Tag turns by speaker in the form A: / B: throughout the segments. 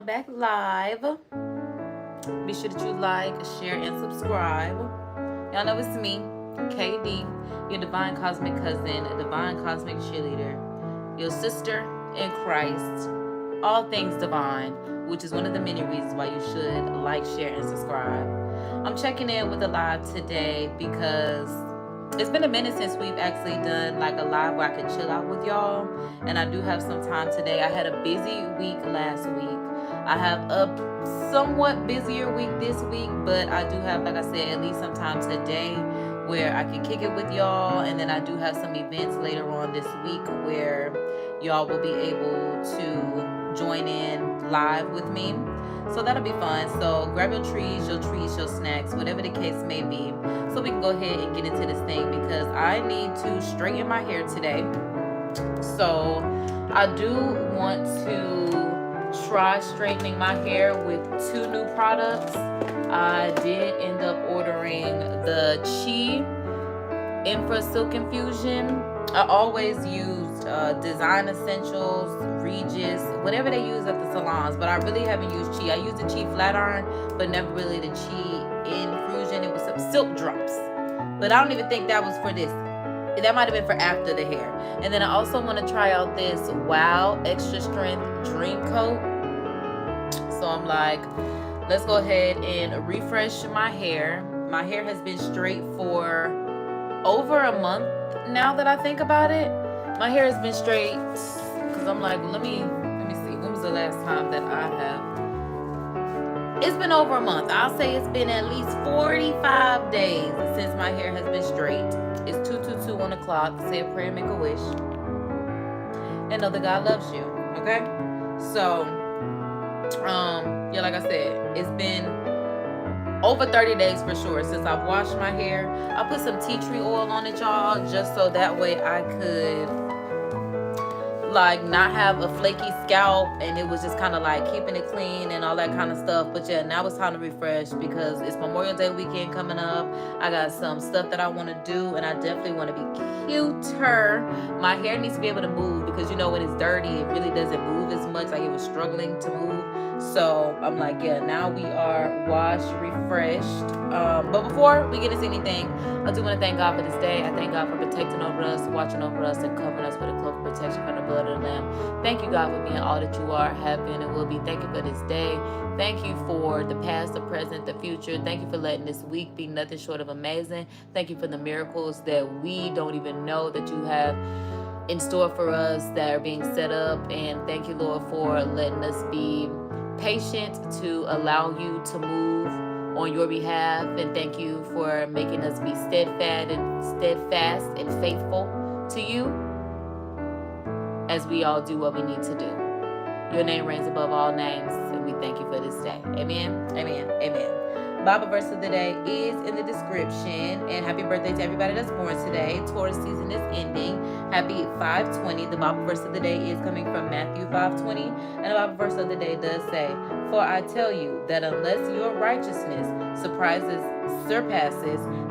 A: Back live. Be sure that you like, share, and subscribe. Y'all know it's me, KD, your divine cosmic cousin, divine cosmic cheerleader, your sister in Christ, all things divine, which is one of the many reasons why you should like, share, and subscribe. I'm checking in with a live today because it's been a minute since we've actually done like a live where I could chill out with y'all, and I do have some time today. I had a busy week last week. I have a somewhat busier week this week, but I do have, like I said, at least some time today where I can kick it with y'all, and then I do have some events later on this week where y'all will be able to join in live with me. So that'll be fun. So grab your treats, your snacks, whatever the case may be, so we can go ahead and get into this thing because I need to straighten my hair today. So I do want to try straightening my hair with 2 new products. I did end up ordering the Chi Infra Silk Infusion. I always use Design Essentials, Regis, whatever they use at the salons, but I really haven't used Chi. I used the Chi Flat Iron, but never really the Chi Infusion. It was some silk drops, but I don't even think that was for this. That might have been for after the hair. And then I also want to try out this Wow Extra Strength Dream Coat. So I'm like, let's go ahead and refresh my hair. My hair has been straight for over a month now that I think about it. My hair has been straight because I'm like, let me see. When was the last time that I have? It's been over a month. I'll say it's been at least 45 days since my hair has been straight. It's 2:22 on the clock. Say a prayer, make a wish, and know that God loves you. Okay, so yeah, like I said, it's been over 30 days for sure since I've washed my hair. I put some tea tree oil on it, y'all, just so that way I could like not have a flaky scalp, and it was just kind of like keeping it clean and all that kind of stuff. But yeah, now it's time to refresh because it's Memorial Day weekend coming up. I got some stuff that I want to do, and I definitely want to be cuter. My hair needs to be able to move because you know when it's dirty it really doesn't move as much. Like it was struggling to move. So I'm like, yeah, now we are washed, refreshed. But before we get into anything, I do want to thank God for this day. I thank God for protecting over us, watching over us, and covering us with a cloak of protection from the blood of the Lamb. Thank you, God, for being all that you are, have been, and will be. Thank you for this day. Thank you for the past, the present, the future. Thank you for letting this week be nothing short of amazing. Thank you for the miracles that we don't even know that you have in store for us that are being set up. And thank you, Lord, for letting us be patient to allow you to move on your behalf, and thank you for making us be steadfast and faithful to you as we all do what we need to do. Your name reigns above all names, and we thank you for this day. Amen, amen, amen. Bible verse of the day is in the description, and happy birthday to everybody that's born today. Taurus season is ending. Happy 520. The Bible verse of the day is coming from Matthew 5:20, and the Bible verse of the day does say, "For I tell you that unless your righteousness surpasses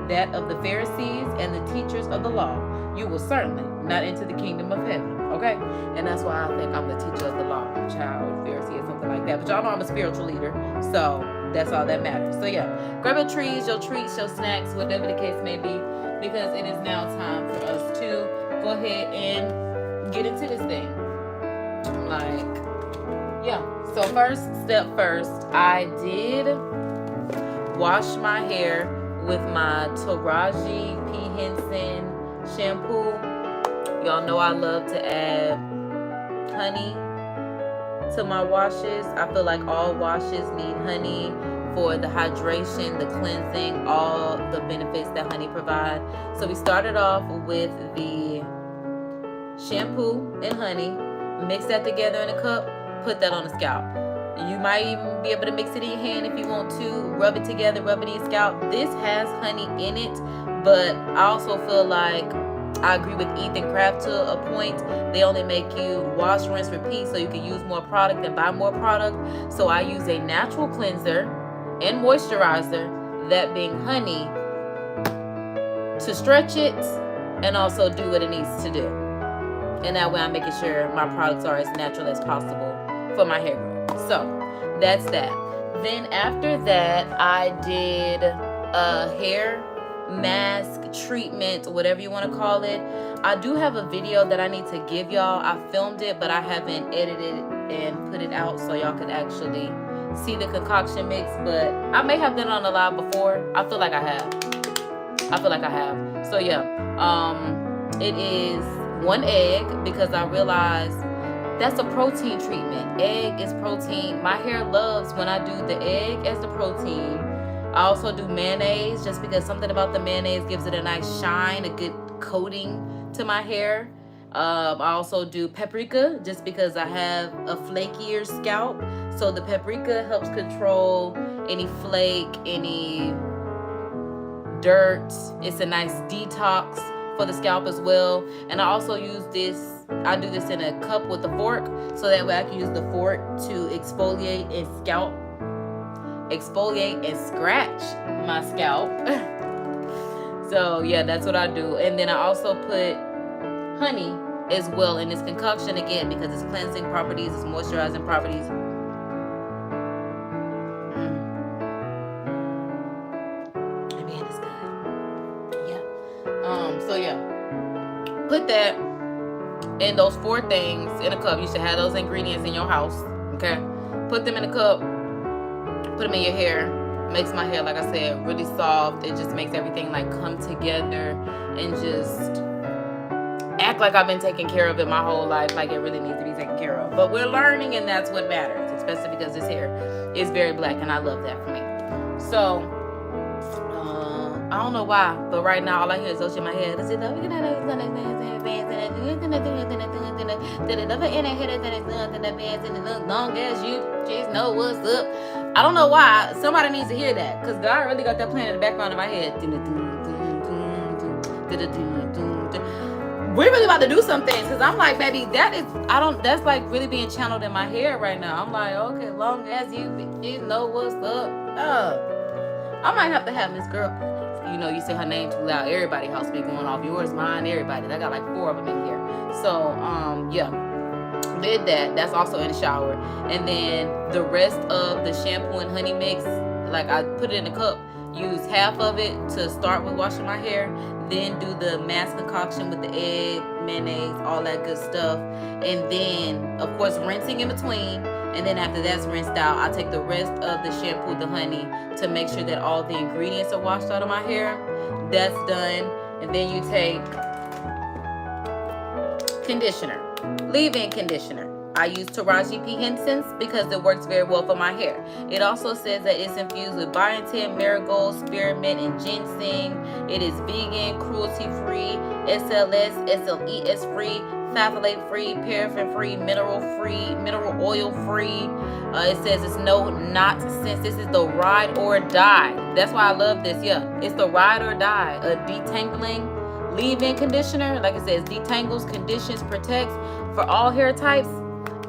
A: that of the Pharisees and the teachers of the law, you will certainly not enter the kingdom of heaven." Okay, and that's why I think I'm the teacher of the law, child, Pharisee, or something like that. But y'all know I'm a spiritual leader, so that's all that matters. So yeah, grab your treats, your snacks, whatever the case may be, because it is now time for us to go ahead and get into this thing. Like, yeah. So first step first, I did wash my hair with my Taraji P. Henson shampoo. Y'all know I love to add honey to my washes. I feel like all washes need honey for the hydration, the cleansing, all the benefits that honey provides. So we started off with the shampoo and honey, mix that together in a cup, put that on the scalp. You might even be able to mix it in your hand if you want to, rub it together, rub it in your scalp. This has honey in it, but I also feel like I agree with Ethan Craft to a point. They only make you wash, rinse, repeat, so you can use more product and buy more product. So I use a natural cleanser and moisturizer, that being honey, to stretch it and also do what it needs to do. And that way I'm making sure my products are as natural as possible for my hair growth. So that's that. Then after that, I did a hair mask treatment, whatever you want to call it. I do have a video that I need to give y'all. I filmed it, but I haven't edited it and put it out so y'all can actually see the concoction mix. But I may have done it on the live before. I feel like I have. So yeah, it is 1 egg because I realized that's a protein treatment. Egg is protein. My hair loves when I do the egg as the protein. I also do mayonnaise just because something about the mayonnaise gives it a nice shine, a good coating to my hair. I also do paprika just because I have a flakier scalp. So the paprika helps control any flake, any dirt. It's a nice detox for the scalp as well. And I also use this, I do this in a cup with a fork, so that way I can use the fork to exfoliate and scratch my scalp. So yeah, that's what I do. And then I also put honey as well in this concoction, again because it's cleansing properties, it's moisturizing properties. Man, it's good. Yeah. So yeah, put that in those 4 things in a cup. You should have those ingredients in your house. Okay, put them in a cup, put them in your hair. Makes my hair, like I said, really soft. It just makes everything like come together and just act like I've been taking care of it my whole life, like it really needs to be taken care of. But we're learning, and that's what matters, especially because this hair is very black, and I love that for me. So I don't know why, but right now all I hear is Ocean in my head. Long as you just know what's up. I don't know why. Somebody needs to hear that, because God really got that playing in the background of my head. We're really about to do some things, because I'm like, baby, that's like really being channeled in my head right now. I'm like, okay, long as you know what's up. I might have to have this girl. You know, you say her name too loud, everybody house be going off. Yours, mine, everybody. I got like 4 of them in here. So, yeah. Did that. That's also in the shower. And then the rest of the shampoo and honey mix, like I put it in a cup. Use half of it to start with washing my hair. Then do the mask concoction with the egg, mayonnaise, all that good stuff. And then, of course, rinsing in between. And then after that's rinsed out, I take the rest of the shampoo, the honey, to make sure that all the ingredients are washed out of my hair. That's done. And then you take conditioner, leave-in conditioner. I use ᴏᴏ because it works very well for my hair. It also says that it's infused with biotin, marigold, spearmint, and ginseng. It is vegan, cruelty-free, SLS, SLES-free, phthalate-free, paraffin-free, mineral oil-free. It says it's no nonsense. This is the ride or die. That's why I love this. Yeah, it's the ride or die. A detangling leave-in conditioner. Like it says, detangles, conditions, protects for all hair types.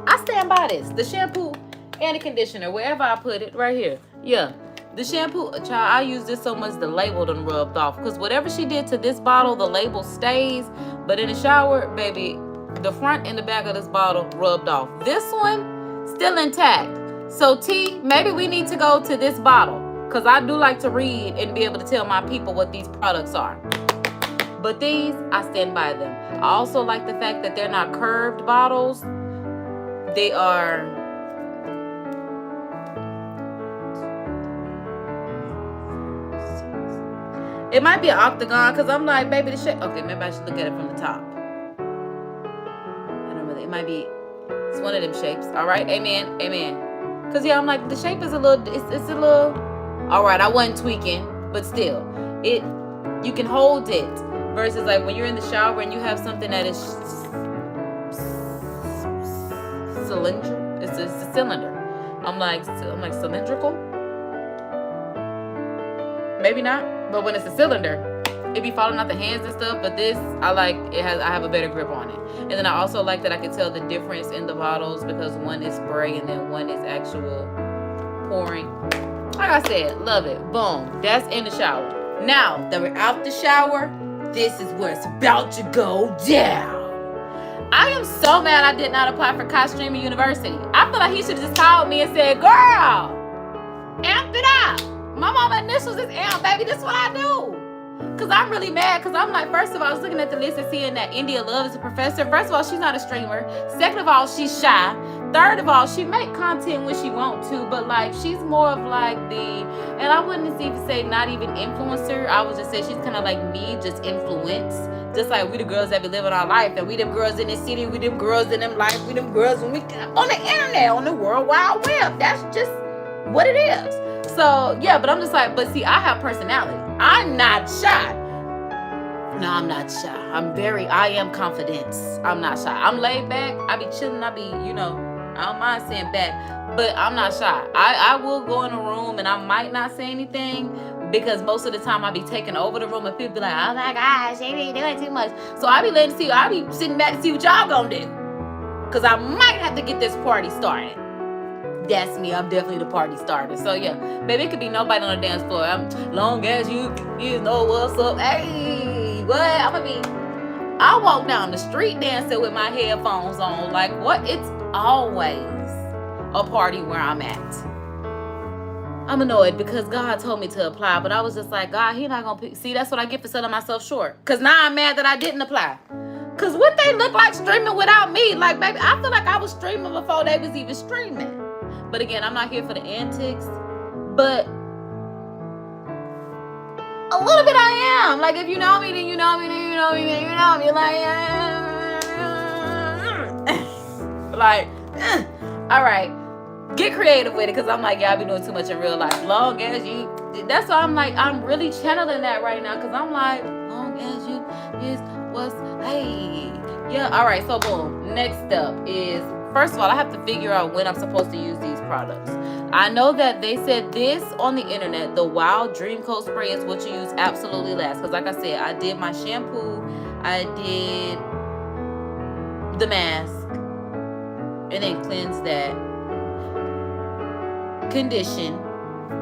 A: I stand by this. The shampoo and the conditioner, wherever I put it, right here. Yeah, the shampoo, child, I use this so much the label done rubbed off. Because whatever she did to this bottle, the label stays. But in the shower, baby, the front and the back of this bottle rubbed off. This one, still intact. So T, maybe we need to go to this bottle. Because I do like to read and be able to tell my people what these products are. But these, I stand by them. I also like the fact that they're not curved bottles. They are it might be an octagon, because I'm like, baby, the shape. Okay, maybe I should look at it from the top. I don't really, it might be, it's one of them shapes. All right, amen, amen. Because yeah, I'm like, the shape is a little, it's a little, all right, I wasn't tweaking, but still, you can hold it. Versus like when you're in the shower and you have something that is cylinder, it's a cylinder. I'm like cylindrical. Maybe not, but when it's a cylinder, it be falling out the hands and stuff. But this, I have a better grip on it. And then I also like that I can tell the difference in the bottles, because one is spray and then one is actual pouring. Like I said, love it. Boom, that's in the shower. Now that we're out the shower, this is where it's about to go down. I am so mad I did not apply for CUR Streaming University. I feel like he should have just called me and said, girl, amp it up. My mama initials is amp, baby. This is what I do. Because I'm really mad because I'm like, first of all, I was looking at the list and seeing that India Love is a professor. First of all, she's not a streamer. Second of all, she's shy. Third of all, she make content when she want to, but like she's more of like and I wouldn't even say not even influencer. I would just say she's kind of like me, just influence. Just like we the girls that be living our life, and we them girls in the city, we them girls in them life, we them girls when we on the internet, on the World Wide Web. That's just what it is. So yeah, but I'm just like, but see, I have personality. I'm not shy. No, I'm not shy. I am confident. I'm not shy. I'm laid back. I be chilling. I be, I don't mind saying back, but I'm not shy. I will go in a room and I might not say anything because most of the time I be taking over the room and people be like, oh my gosh, they be doing too much. So I be sitting back to see what y'all gonna do. Cause I might have to get this party started. That's me. I'm definitely the party starter. So yeah, baby, it could be nobody on the dance floor. Long as you know what's up. Hey, what? I walk down the street dancing with my headphones on. Like what? It's always a party where I'm at. I'm annoyed because God told me to apply, but I was just like, God, He not gonna pick. See, that's what I get for selling myself short. Cause now I'm mad that I didn't apply. Cause what they look like streaming without me? Like, baby, I feel like I was streaming before they was even streaming. But again, I'm not here for the antics, but a little bit I am. Like, if you know me, then you know me, then you know me, then you know me. Like, all right, get creative with it, because I'm like, yeah, I be doing too much in real life. Long as you, that's why I'm like, I'm really channeling that right now, because I'm like, long as you is what's, hey. Yeah, all right, so boom. Next up is, first of all, I have to figure out when I'm supposed to use these products. I know that they said this on the internet, the Wild Dream Coat Spray is what you use absolutely last. Because like I said, I did my shampoo, I did the mask, and then cleanse that, condition.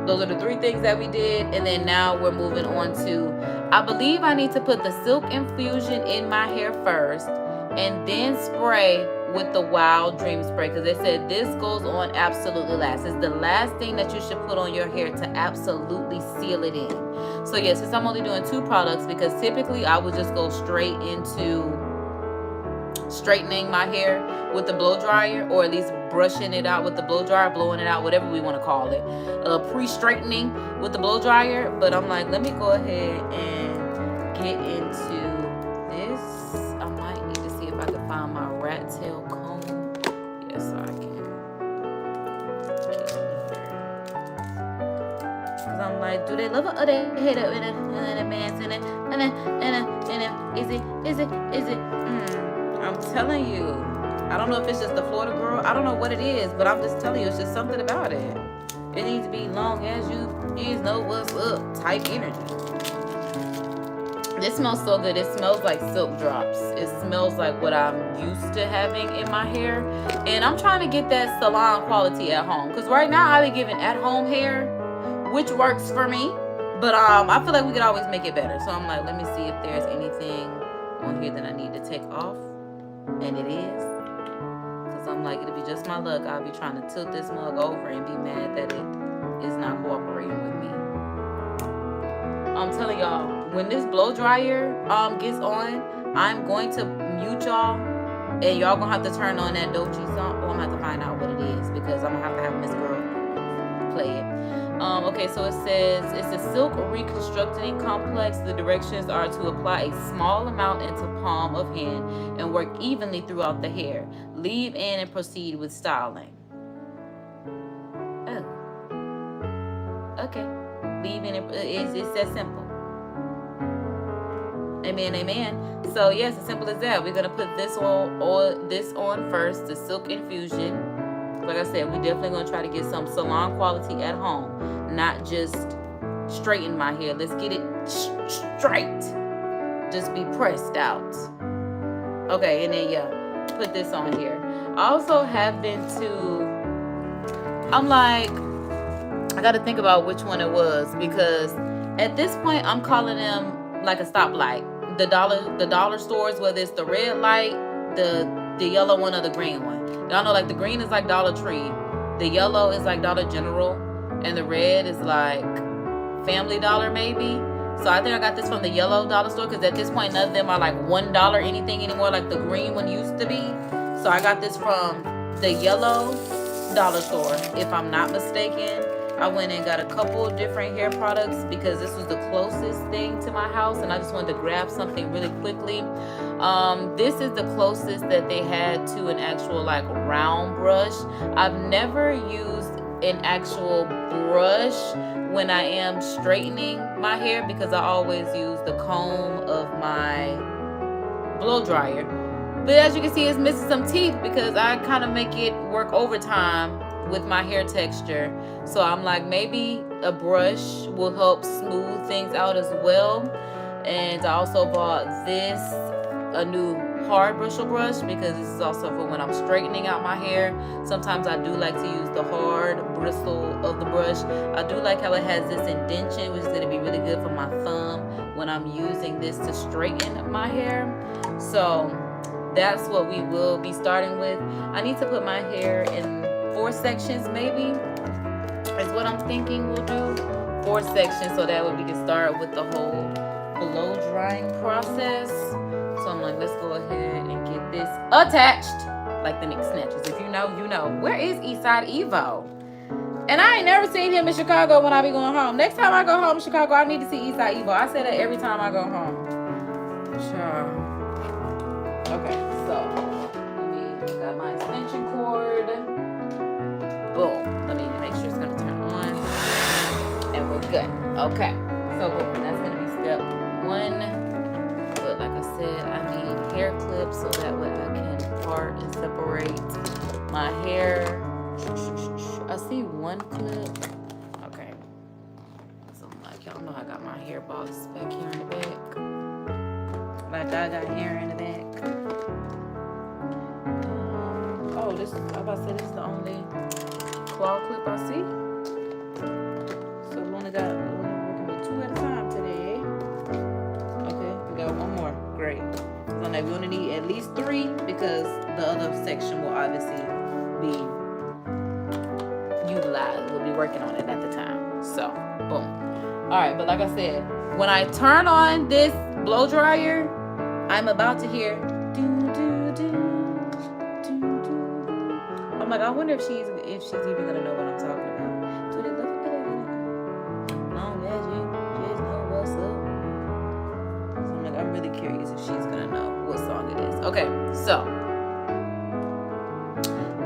A: Those are the three things that we did. And then now we're moving on to, I believe I need to put the silk infusion in my hair first, and then spray with the Wild Dream Spray, because they said this goes on absolutely last. It's the last thing that you should put on your hair to absolutely seal it in. So yes, since I'm only doing 2 products, because typically I would just go straight into straightening my hair with the blow dryer, or at least brushing it out with the blow dryer, blowing it out, whatever we want to call it, pre-straightening with the blow dryer. But I'm like, let me go ahead and get into this. I might need to see if I can find my rat tail comb. Yes, I can. Cause I'm like, do they love it or they hate it? Is it? I'm telling you, I don't know if it's just the Florida girl. I don't know what it is, but I'm just telling you, it's just something about it. It needs to be long as you know what's up type energy. This smells so good. It smells like silk drops. It smells like what I'm used to having in my hair. And I'm trying to get that salon quality at home. Because right now I be giving at-home hair, which works for me. But I feel like we could always make it better. So I'm like, let me see if there's anything on here that I need to take off. And it is. Because I'm like, it'll be just my luck. I'll be trying to tilt this mug over and be mad that it is not cooperating with me. I'm telling y'all, when this blow dryer gets on, I'm going to mute y'all, and y'all gonna have to turn on that Doji song. Oh, I'm gonna have to find out what it is, because I'm gonna have Miss Girl play it. Okay, so it says it's a silk reconstructing complex. The directions are to apply a small amount into palm of hand and work evenly throughout the hair. Leave in and proceed with styling. Oh, okay. Leave in and it's that simple. Amen, amen. So yes, as simple as that. We're gonna put this on first, the silk infusion. Like I said, we definitely gonna try to get some salon quality at home, not just straighten my hair. Let's get it straight. Just be pressed out. Okay, and then yeah, put this on here. I also have been to, I'm like, I gotta think about which one it was, because at this point I'm calling them like a stoplight. The dollar stores, whether it's the red light, the The yellow one or the green one. Y'all know, like, the green is like Dollar Tree. The yellow is like Dollar General. And the red is like Family Dollar, maybe. So I think I got this from the yellow dollar store, because at this point none of them are like $1 anything anymore, like the green one used to be. So I got this from the yellow dollar store, if I'm not mistaken. I went and got a couple of different hair products because this was the closest thing to my house, and I just wanted to grab something really quickly. This is the closest that they had to an actual like round brush. I've never used an actual brush when I am straightening my hair, because I always use the comb of my blow dryer. But as you can see, it's missing some teeth because I kind of make it work overtime with my hair texture. So I'm like, maybe a brush will help smooth things out as well. And I also bought this, a new hard bristle brush, because this is also for when I'm straightening out my hair. Sometimes I do like to use the hard bristle of the brush. I do like how it has this indentation, which is going to be really good for my thumb when I'm using this to straighten my hair. So that's what we will be starting with. I need to put my hair in 4 sections, maybe, is what I'm thinking we'll do. 4 sections, so that way we can start with the whole blow drying process. So I'm like, let's go ahead and get this attached, like the Nick Snatchers. If you know, you know. Where is Eastside Evo? And I ain't never seen him in Chicago when I be going home. Next time I go home in Chicago, I need to see Eastside Evo. I say that every time I go home. Sure. Okay, so let me got my extension cord. Boom. Let me make sure it's gonna turn on. And we're good. Okay. So boom, that's gonna be step 1. But like I said, I need hair clips so that way I can part and separate my hair. I see 1 clip. Okay. So I'm like, y'all know I got my hair box back here in the back. Like I got hair in the back. Oh, this, I'm about to say this is the only claw clip I see. So we only got, we're working with 2 at a time today. Okay, we got 1 more. Great. So now we only need at least 3 because the other section will obviously be utilized. We'll be working on it at the time. So, boom. Alright, but like I said, when I turn on this blow dryer, I'm about to hear do do do do do. I'm like, I wonder if she's even gonna know what I'm talking about. Do they look at it? Long as you just know what's up. So I'm like, I'm really curious if she's gonna know what song it is. Okay, so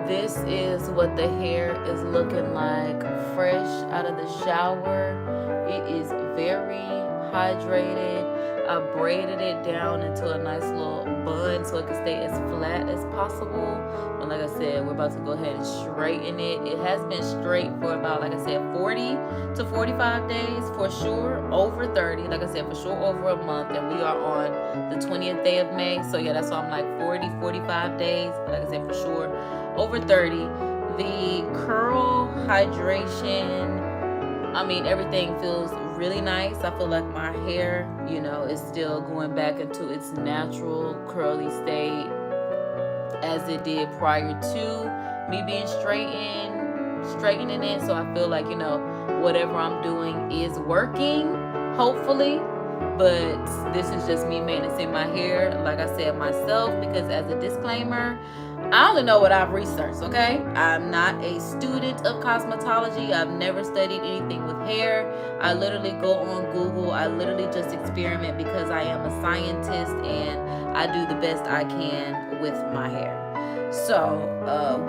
A: this is what the hair is looking like fresh out of the shower. It is very hydrated. I braided it down into a nice little bun so it can stay as flat as possible. But like I said, we're about to go ahead and straighten it. It has been straight for about, like I said, 40 to 45 days for sure, over 30. Like I said, for sure over a month, and we are on the 20th day of May. So yeah, that's why I'm like 40, 45 days. But like I said, for sure over 30. The curl hydration, I mean, everything feels really nice. I feel like my hair, you know, is still going back into its natural curly state as it did prior to me being straightening it. So I feel like, you know, whatever I'm doing is working, hopefully. But this is just me maintaining my hair, like I said, myself, because as a disclaimer, I only know what I've researched, okay? I'm not a student of cosmetology. I've never studied anything with hair. I literally go on Google. I literally just experiment because I am a scientist and I do the best I can with my hair. So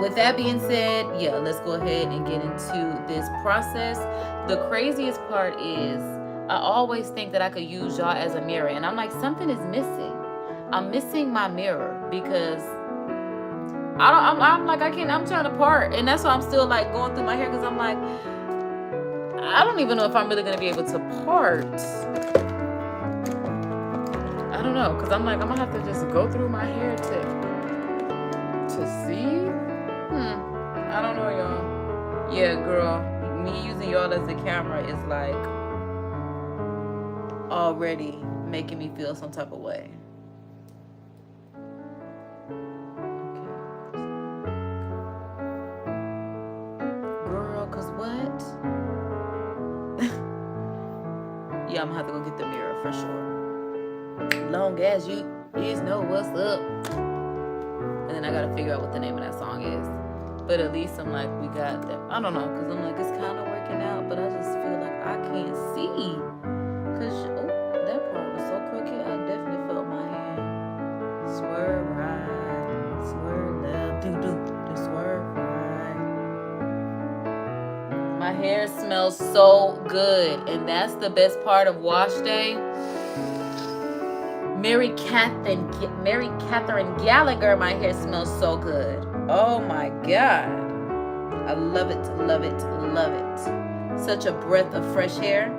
A: with that being said, yeah, let's go ahead and get into this process. The craziest part is I always think that I could use y'all as a mirror, and I'm like, something is missing. I'm missing my mirror because I'm like, I'm trying to part, and that's why I'm still like going through my hair, because I'm like, I don't even know if I'm really gonna be able to part. I don't know, because I'm like, I'm gonna have to just go through my hair to see. I don't know, y'all. Yeah, girl, me using y'all as a camera is like already making me feel some type of way. Yeah, I'm gonna have to go get the mirror for sure. Long as you know what's up. And then I gotta figure out what the name of that song is. But at least I'm like, we got that. I don't know, because I'm like, it's kind of working out, but I just feel like I can't see. Because, oh, that part was so crooked. I definitely felt my hand. Swerve right, swerve left, do swerve right. My hair smells so good, and that's the best part of wash day. Mary Catherine Gallagher, my hair smells so good. Oh my God. I love it, love it, love it. Such a breath of fresh air.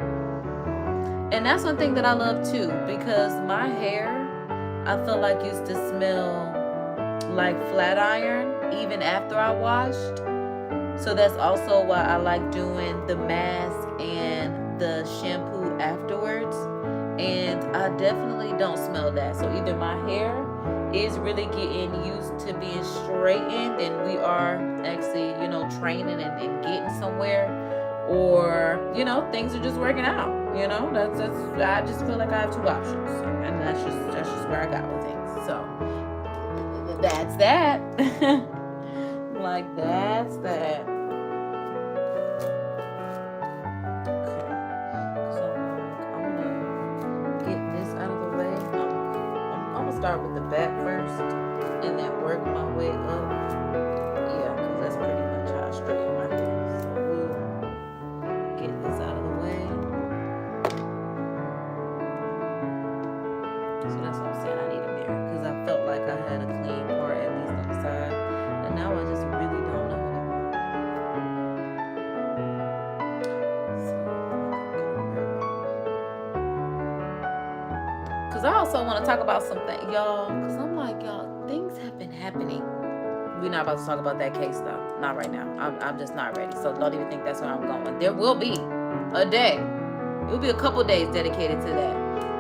A: And that's one thing that I love too, because my hair, I feel like used to smell like flat iron even after I washed. So that's also why I like doing the mask and the shampoo afterwards. And I definitely don't smell that. So either my hair is really getting used to being straightened and we are actually, you know, training and getting somewhere, or, you know, things are just working out. You know, that's I just feel like I have two options, and that's just where I got with things. So that's that. Like, that's that. Start with the back first and then work my way up. Yeah, because that's pretty much how I straighten my hair. So we'll get this out of the way. So that's what I'm saying. I need a mirror because I felt like I had a clean part at least on the side, and now I just really don't know anymore. Because I also want to talk about something, y'all, because I'm like, y'all, things have been happening. We're not about to talk about that case, though. Not right now. I'm just not ready. So don't even think that's where I'm going. There will be a day. It will be a couple days dedicated to that.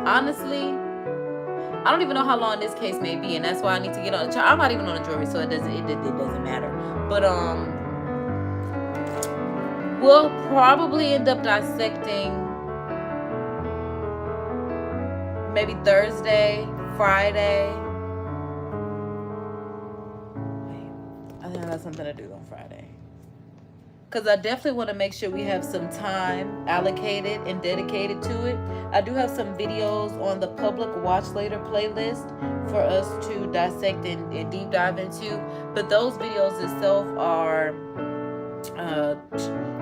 A: Honestly, I don't even know how long this case may be, and that's why I need to get on the I'm not even on the jury, so it doesn't matter. But we'll probably end up dissecting maybe Thursday, Friday. I think I got something to do on Friday. Because I definitely want to make sure we have some time allocated and dedicated to it. I do have some videos on the public watch later playlist for us to dissect and deep dive into. But those videos itself are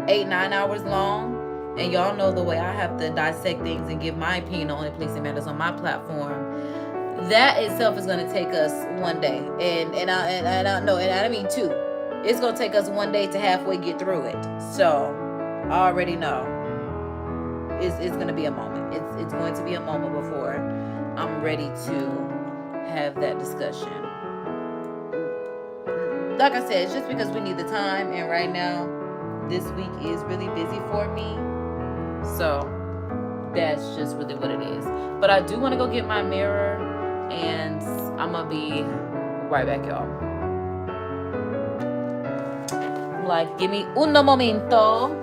A: 8-9 hours long. And y'all know the way I have to dissect things and give my opinion on the only place it matters on my platform. That itself is going to take us one day, and I mean two. It's going to take us one day to halfway get through it. So I already know it's going to be a moment. It's going to be a moment before I'm ready to have that discussion. Like I said, it's just because we need the time, and right now this week is really busy for me. So that's just really what it is. But I do want to go get my mirror, and I'm gonna be right back, y'all. Like, give me un momento.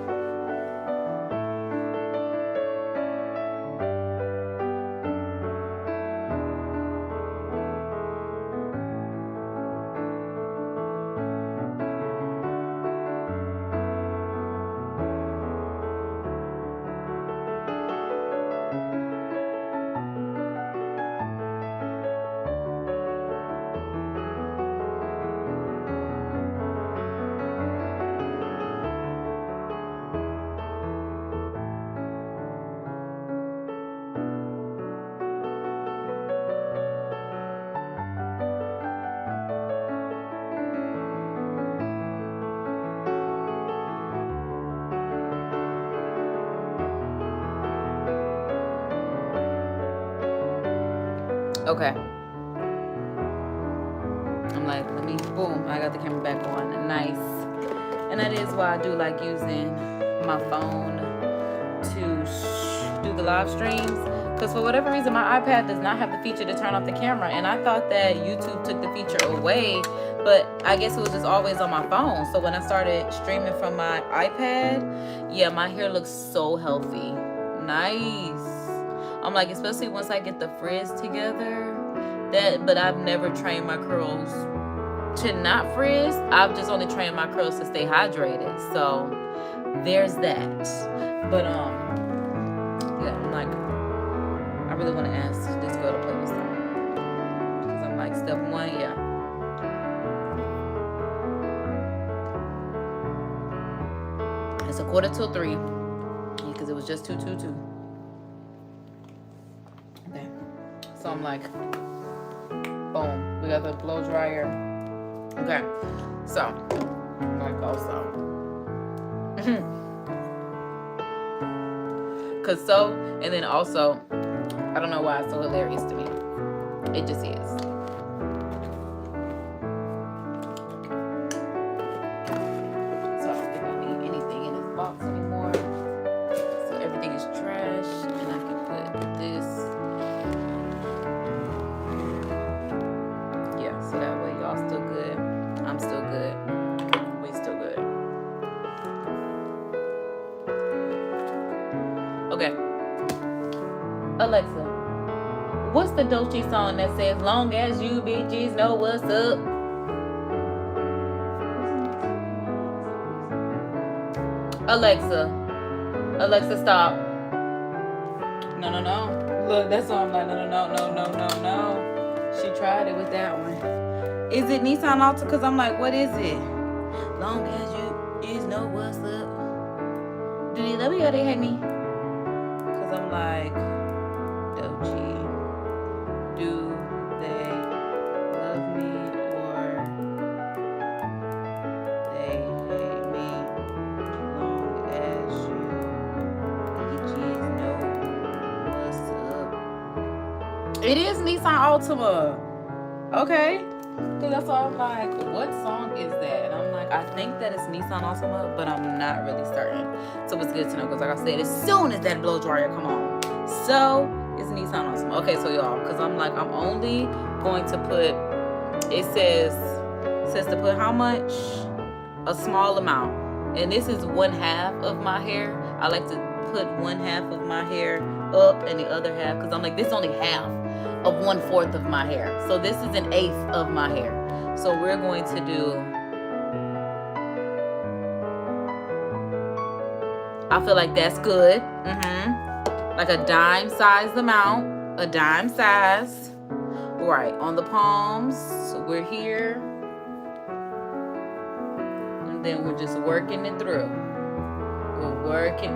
A: Okay. I'm like, let me, boom, I got the camera back on. Nice. And that is why I do like using my phone to do the live streams. Because for whatever reason, my iPad does not have the feature to turn off the camera. And I thought that YouTube took the feature away, but I guess it was just always on my phone. So when I started streaming from my iPad, yeah, my hair looks so healthy. Nice. I'm like, especially once I get the frizz together, but I've never trained my curls to not frizz. I've just only trained my curls to stay hydrated. So there's that. But yeah, I'm like, I really want to ask this girl to play this song. Because I'm like, step one, yeah. It's 2:45 because it was just 2:22. Okay. So I'm like, boom, we got the blow dryer. Okay. So I'm like, also. Cause so, and then also, I don't know why it's so hilarious to me. It just is. So I don't think I need anything in this box anymore. So everything is trash, and I can put this. Yeah, so that way y'all still good. I'm still good. We still good. Okay. Alexa, what's the Dolce song that says, long as you bitches know what's up? Alexa, stop. No. Look, that's why I'm like, no. She tried it with that one. Is it Nissan Alta? Because I'm like, what is it? Long as you bitches know what's up. Do they love me or they hate me? Because I'm like, Dolce, do they love me or they hate me? Long as you bitches know what's up. It is Nissan Altima. Okay. So that's why I'm like, what song is that? And I'm like, I think that it's Nissan Altima, but I'm not really certain. So it's good to know because like I said, as soon as that blow dryer come on, so it's Nissan Altima. Okay, so y'all, because I'm like, I'm only going to put, it says to put how much? A small amount. And this is 1/2 of my hair. I like to put 1/2 of my hair up and the other half, because I'm like, this is only half of 1/4 of my hair. So this is 1/8 of my hair. So we're going to do, I feel like that's good. Like a dime size amount, a dime size. Right, on the palms, so we're here. And then we're just working it through. We're working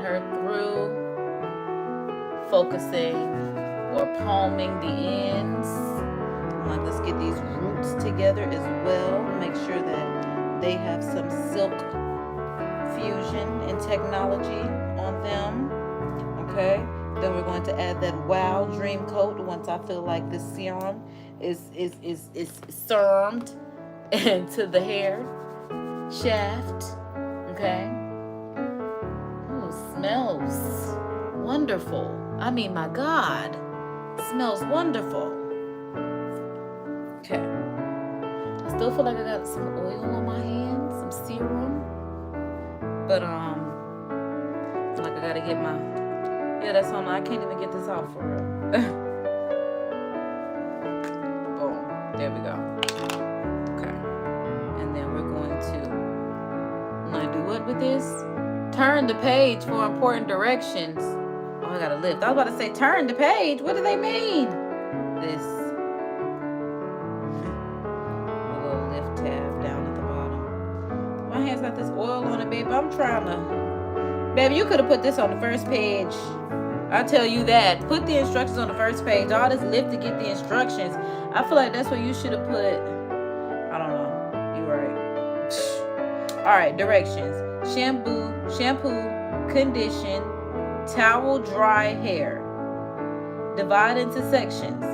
A: her through, focusing or palming the ends. I'm like, let's get these roots together as well. Make sure that they have some silk fusion and technology on them. Okay. Then we're going to add that Wow Dream Coat once I feel like the serum is served into the hair shaft. Okay. Oh, smells wonderful. I mean, my God. Smells wonderful. Okay. I still feel like I got some oil on my hands, some serum. But I feel like I gotta get my, yeah, that's on. I can't even get this out for real. Boom. There we go. Okay. And then we're going to do what with this? Turn the page for important directions. Oh, I gotta lift. I was about to say turn the page. What do they mean? This. A little lift tab down at the bottom. My hand's got this oil on it, babe. I'm trying to. Baby, you could have put this on the first page. I tell you that. Put the instructions on the first page. All this lift to get the instructions. I feel like that's what you should have put. I don't know. You're right. All right, directions. Shampoo, condition, towel dry hair. Divide into sections.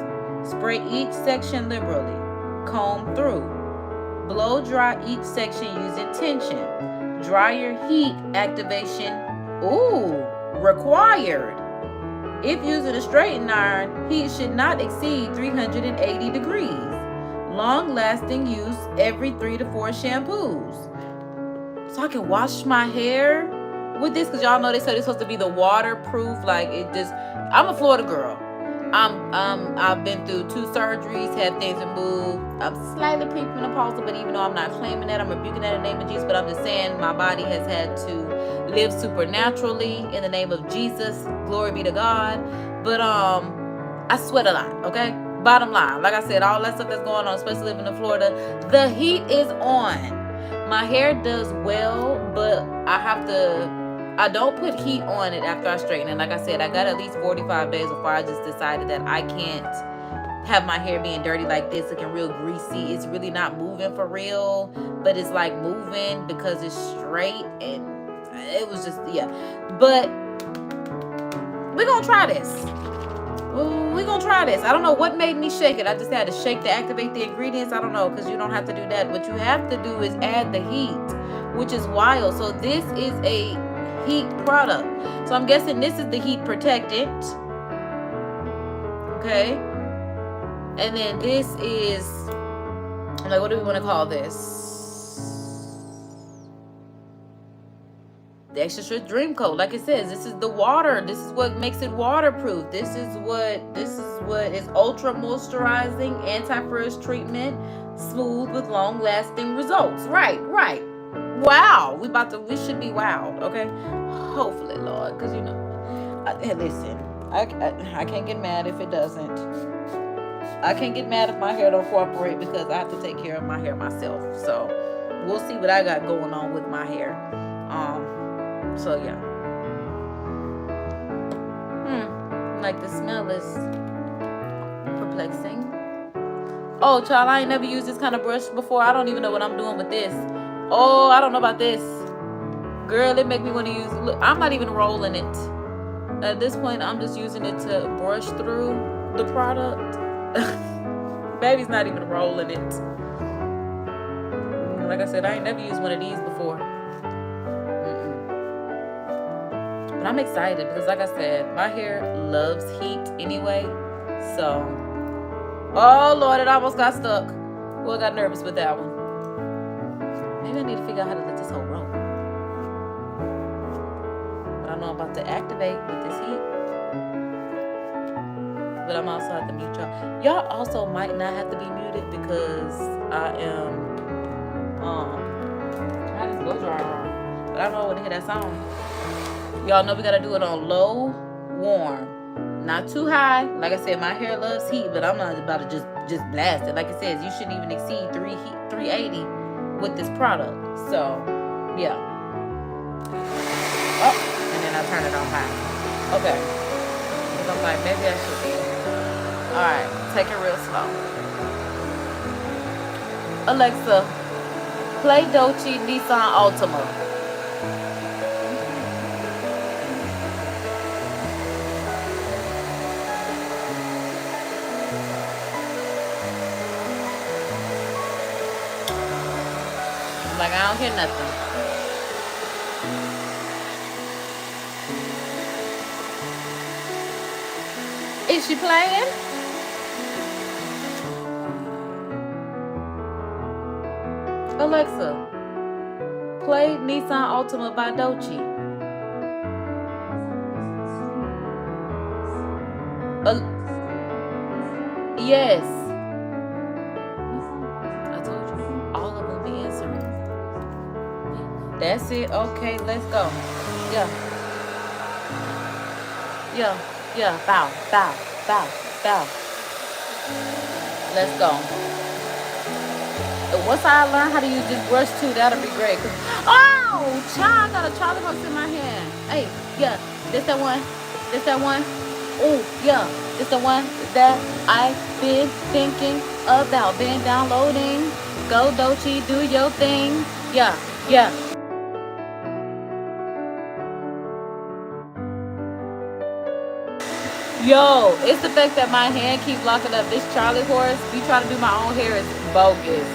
A: Spray each section liberally. Comb through. Blow dry each section using tension. Dryer heat activation. Ooh, required. If using a straightening iron, heat should not exceed 380 degrees. Long-lasting use every 3 to 4 shampoos. So I can wash my hair with this, because y'all know they said it's supposed to be the waterproof. Like, it just, I'm a Florida girl. I've been through 2 surgeries, had things removed. I'm slightly premenopausal, but even though I'm not claiming that, I'm rebuking that in the name of Jesus. But I'm just saying my body has had to live supernaturally in the name of Jesus. Glory be to God. But I sweat a lot, okay? Bottom line, like I said, all that stuff that's going on, especially living in Florida, the heat is on. My hair does well, but I don't put heat on it after I straighten it. Like I said, I got at least 45 days before I just decided that I can't have my hair being dirty like this, looking real greasy. It's really not moving for real, but it's like moving because it's straight, and it was just, yeah. But we're gonna try this. We're gonna try this. I don't know what made me shake it. I just had to shake to activate the ingredients. I don't know, because you don't have to do that. What you have to do is add the heat, which is wild. So this is a heat product. So I'm guessing this is the heat protectant. Okay. And then this is, like, what do we want to call this? The extra strength dream coat. Like it says, this is the water. This is what makes it waterproof. This is what is ultra moisturizing, anti-frizz treatment, smooth with long lasting results. Right. Wow. We should be wowed. Okay. Hopefully, Lord, because you know, listen, I can't get mad if it doesn't. I can't get mad if my hair don't cooperate, because I have to take care of my hair myself. So we'll see what I got going on with my hair. So yeah. Like, the smell is perplexing. Oh, child, I ain't never used this kind of brush before. I don't even know what I'm doing with this. Oh, I don't know about this. Girl, it make me want to use, look, I'm not even rolling it. At this point, I'm just using it to brush through the product. Baby's not even rolling it. Like I said, I ain't never used one of these before. But I'm excited because, like I said, my hair loves heat anyway. So, oh Lord, it almost got stuck. Well, I got nervous with that one. Maybe I need to figure out how to let this whole roll. But I know I'm about to activate with this heat. But I'm also have to mute y'all. Y'all also might not have to be muted because I am I just blow dry on. But I don't know when to hear that song. Y'all know we gotta do it on low, warm, not too high. Like I said, my hair loves heat, but I'm not about to just blast it. Like it says, you shouldn't even exceed 380 with this product. So yeah. Oh, and then I turn it on high. Okay. Because I'm like, maybe I should be. All right, take it real slow. Alexa, play ᴏᴏ Nissan Altima. Like, I don't hear nothing. Is she playing? Alexa, play Nissan Altima by ᴏᴏ. Yes. I told you. All of them be answering. That's it. Okay, let's go. Yeah. Bow. Let's go. And once I learn how to use this brush too, that'll be great. Oh, child, I got a Charlie horse in my hand. Hey, yeah, this that one. Oh, yeah, this the one that I've been thinking about. Been downloading. Go ᴏᴏ, do your thing. Yeah. Yo, it's the fact that my hand keeps locking up. This Charlie horse, me trying to do my own hair is bogus.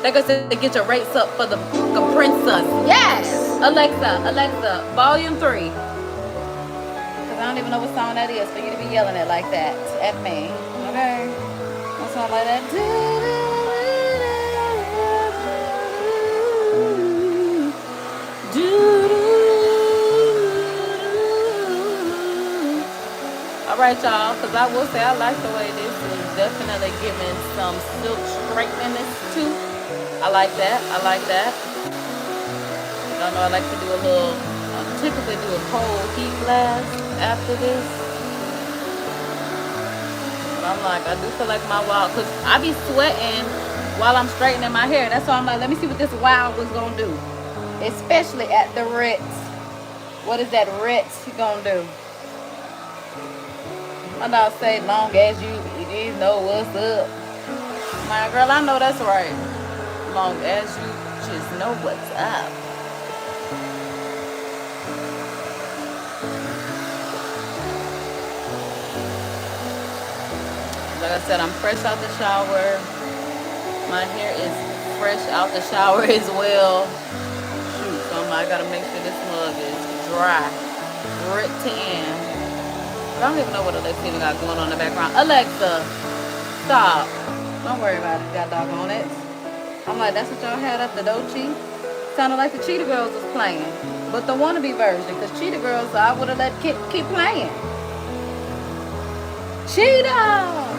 A: They're gonna say, get your rates up for the princess. Yes! Alexa, volume 3. Because I don't even know what song that is for you to be yelling it like that at me. Okay? What song like that? Alright, y'all, because I will say I like the way this is definitely giving some silk straightness too. I like that. Y'all know I like to do a little, typically do a cold heat blast after this. But I'm like, I do feel like my wild, because I be sweating while I'm straightening my hair. That's why I'm like, let me see what this wild was going to do. Especially at the Ritz. What is that Ritz going to do? And I'll say, long as you know what's up. My girl, I know that's right. Long as you just know what's up. Like I said, I'm fresh out the shower. My hair is fresh out the shower as well. Shoot, so I gotta make sure this mug is dry. Grit to end. I don't even know what Alexa even got going on in the background. Alexa, stop. Don't worry about it, got doggone it. I'm like, that's what y'all had up the Dochi? Sounded like the Cheetah Girls was playing. But the wannabe version, because Cheetah Girls, I would have let keep playing. Cheetah!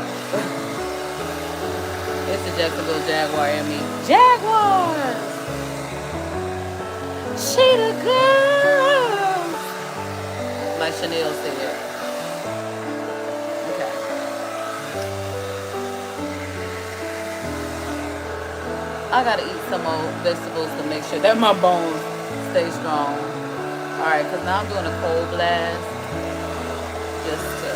A: It's the Jacksonville Jaguar in me. Jaguars! Cheetah Girls! Like Chanel said. I gotta eat some more vegetables to make sure that my bones stay strong. Alright, because now I'm doing a cold blast. Just to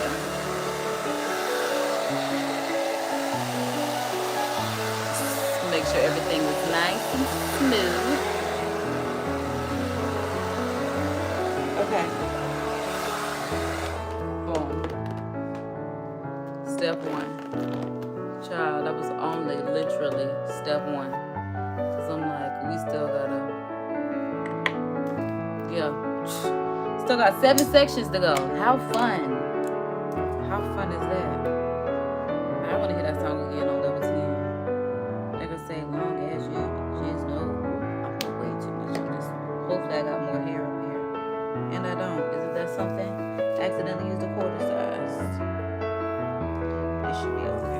A: make sure everything is nice and smooth. Okay. Boom. Step 1. Child, that was only literally step 1. Cause I'm like, we still gotta, still got 7 sections to go. How fun? How fun is that? I want to hear that song again on level 10. They're gonna say, long as you just know. I'm put way too much on this one. Hopefully I got more hair up here, and I don't. Isn't that something? I accidentally used a quarter size. It should be okay.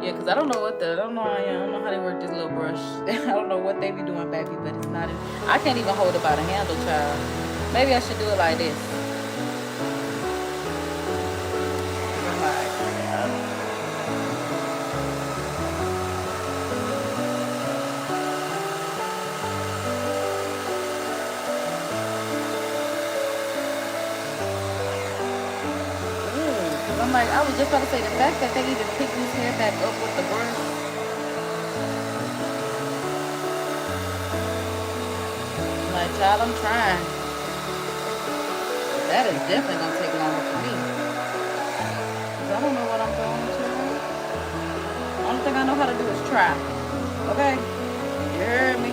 A: Yeah, because I don't know how they work this little brush. I don't know what they be doing, baby, but it's not. I can't even hold it by the handle, child. Maybe I should do it like this. Like, I was just about to say, the fact that they even pick this hair back up with the brush. Like, child, I'm trying. That is definitely gonna take longer for me. 'Cause I don't know what I'm doing to. Only thing I know how to do is try. Okay? You heard me?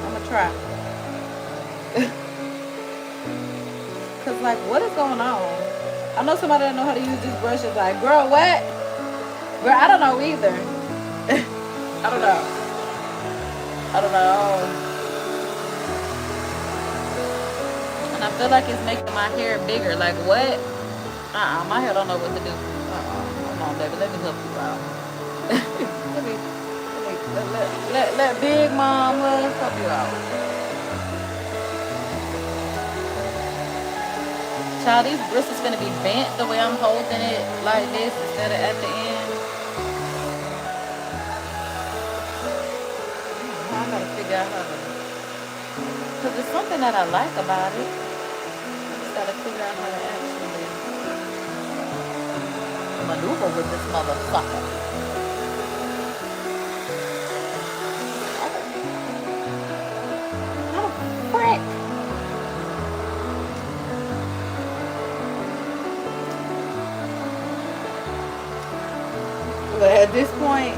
A: I'ma try. Cause like, what is going on? I know somebody that know how to use these brushes. Like, girl, what? Girl, I don't know either. I don't know. I don't know. And I feel like it's making my hair bigger. Like, what? My hair don't know what to do. Hold on, baby. Let me help you out. let Big Mama help you out. Child, these bristles gonna be bent the way I'm holding it like this instead of at the end. I gotta figure out how to, cause there's something that I like about it. I just gotta figure out how to actually maneuver with this motherfucker. How the frick? At this point,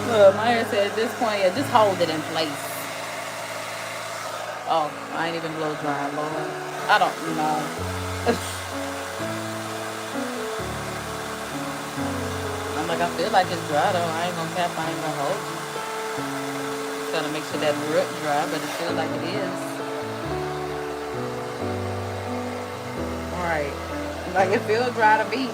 A: look, my hair said at this point, yeah, just hold it in place. Oh, I ain't even blow dry, Lord. I don't know. I'm like, I feel like it's dry though. I ain't gonna cap, I ain't gonna hold it. Just gotta make sure that root dry, but it feels like it is. Alright. Like, it feels dry to me.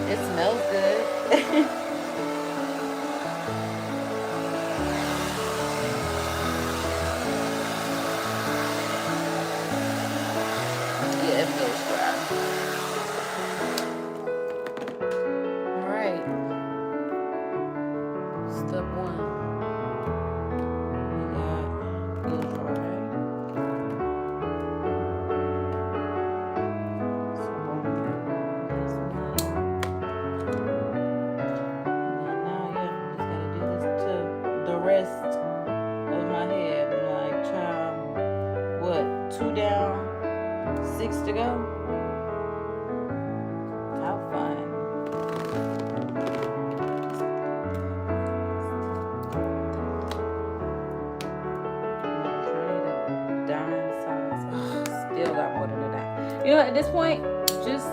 A: It smells good. Yeah, it feels dry. Alright. Step 1. To go. How fun. Dime size. Still got more than a dime. You know, at this point, just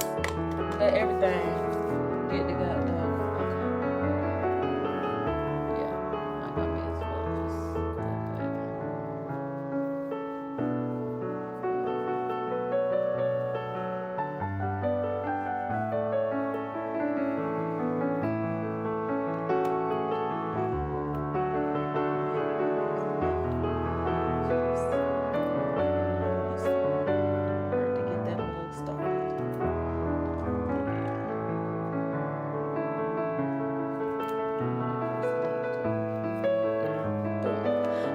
A: let everything get to go.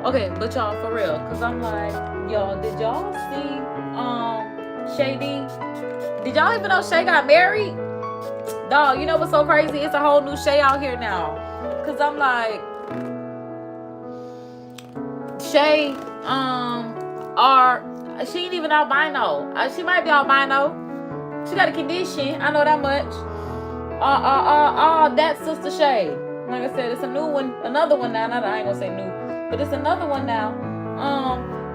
A: Okay, but y'all, for real, cause I'm like, y'all, did y'all see Shady? Did y'all even know Shay got married? Dog, you know what's so crazy? It's a whole new Shay out here now. Cause I'm like, Shay, she ain't even albino. She might be albino. She got a condition. I know that much. That Sister Shay. Like I said, it's a new one, another one now. I ain't gonna say new, but it's another one now.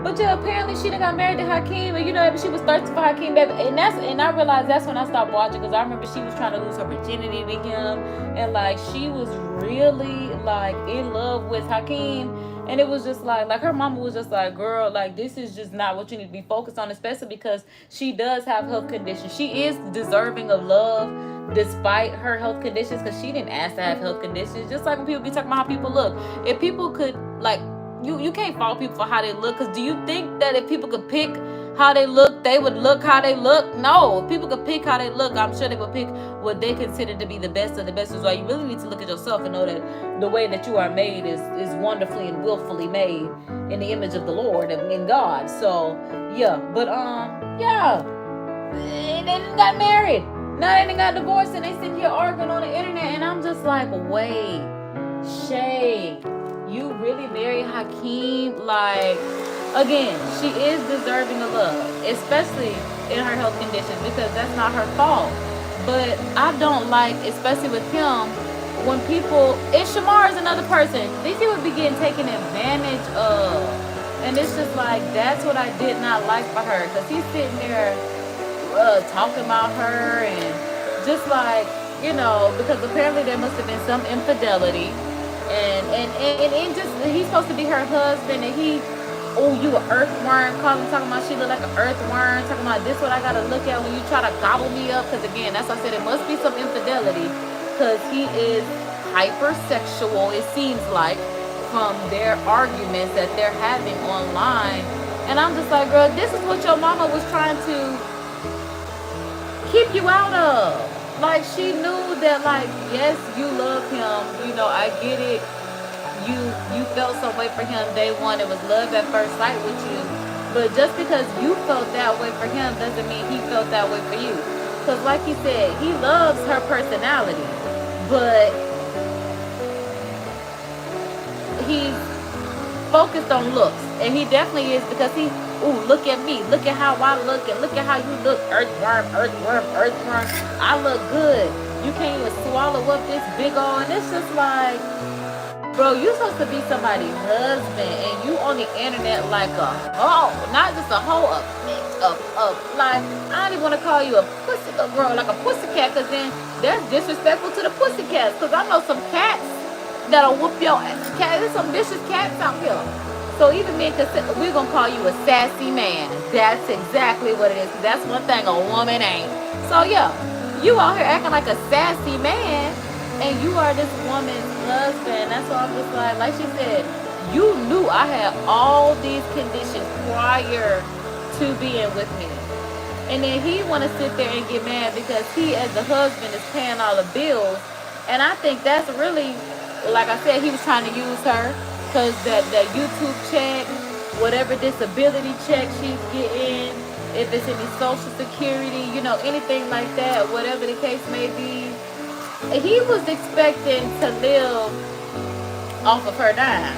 A: But yeah, apparently she done got married to Hakeem, and you know, she was thirsty for Hakeem, baby. And I realized that's when I stopped watching, because I remember she was trying to lose her virginity to him, and like she was really like in love with Hakeem. And it was just like her mama was just like, girl, like this is just not what you need to be focused on, especially because she does have health conditions. She is deserving of love despite her health conditions, because she didn't ask to have health conditions. Just like when people be talking about how people look. If people could, like, you can't fault people for how they look, because do you think that if people could pick how they look, they would look how they look? No. If people could pick how they look, I'm sure they would pick what they consider to be the best of the best. Is why you really need to look at yourself and know that the way that you are made is wonderfully and willfully made in the image of the Lord and in God. So yeah, but yeah, they didn't got married. Now they done got divorced, and they sitting here arguing on the internet, and I'm just like, wait, Shay, you really married Hakeem? Like, again, she is deserving of love, especially in her health conditions, because that's not her fault. But I don't like, especially with him, when people, if Shamar is another person, these people be getting taken advantage of. And it's just like, that's what I did not like for her, because he's sitting there talking about her, and just like, you know, because apparently there must have been some infidelity, and just, he's supposed to be her husband, and he, oh, you an earthworm, talking about she look like an earthworm, talking about this what I gotta look at when you try to gobble me up, because again, that's why I said it must be some infidelity, because he is hypersexual, it seems like, from their arguments that they're having online. And I'm just like, girl, this is what your mama was trying to keep you out of. Like, she knew that, like, yes, you love him, you know, I get it, you felt some way for him day one, it was love at first sight with you, but just because you felt that way for him doesn't mean he felt that way for you. Because like he said, he loves her personality, but he's focused on looks, and he definitely is, because he, ooh, look at me, look at how I look, and look at how you look, earthworm, earthworm, earthworm, I look good, you can't even swallow up this big old, and it's just like, bro, you supposed to be somebody's husband, and you on the internet like a hoe, not just a hoe, a bitch, like, I don't even want to call you a pussy, girl, like a pussycat, because then that's disrespectful to the pussycats, because I know some cats that'll whoop your ass. There's some vicious cats out here. So even men, we're gonna call you a sassy man. That's exactly what it is. That's one thing a woman ain't. So yeah, you out here acting like a sassy man, and you are this woman's husband. That's why I'm just like she said, you knew I had all these conditions prior to being with me, and then he want to sit there and get mad because he, as the husband, is paying all the bills. And I think that's really, like I said, he was trying to use her, because that YouTube check, whatever disability check she's getting, if it's any social security, you know, anything like that, whatever the case may be, he was expecting to live off of her dime.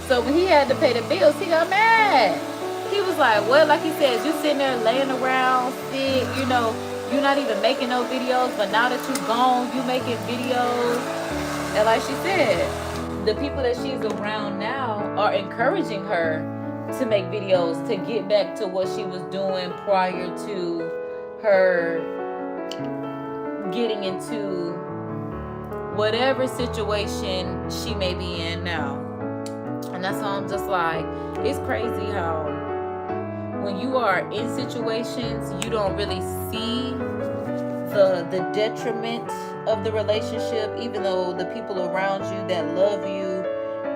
A: So when he had to pay the bills, he got mad. He was like, well, like he said, you sitting there laying around sick, you know, you're not even making no videos, but now that you're gone, you making videos. And like she said, the people that she's around now are encouraging her to make videos, to get back to what she was doing prior to her getting into whatever situation she may be in now. And that's why I'm just like, it's crazy how when you are in situations, you don't really see the detriment of the relationship, even though the people around you that love you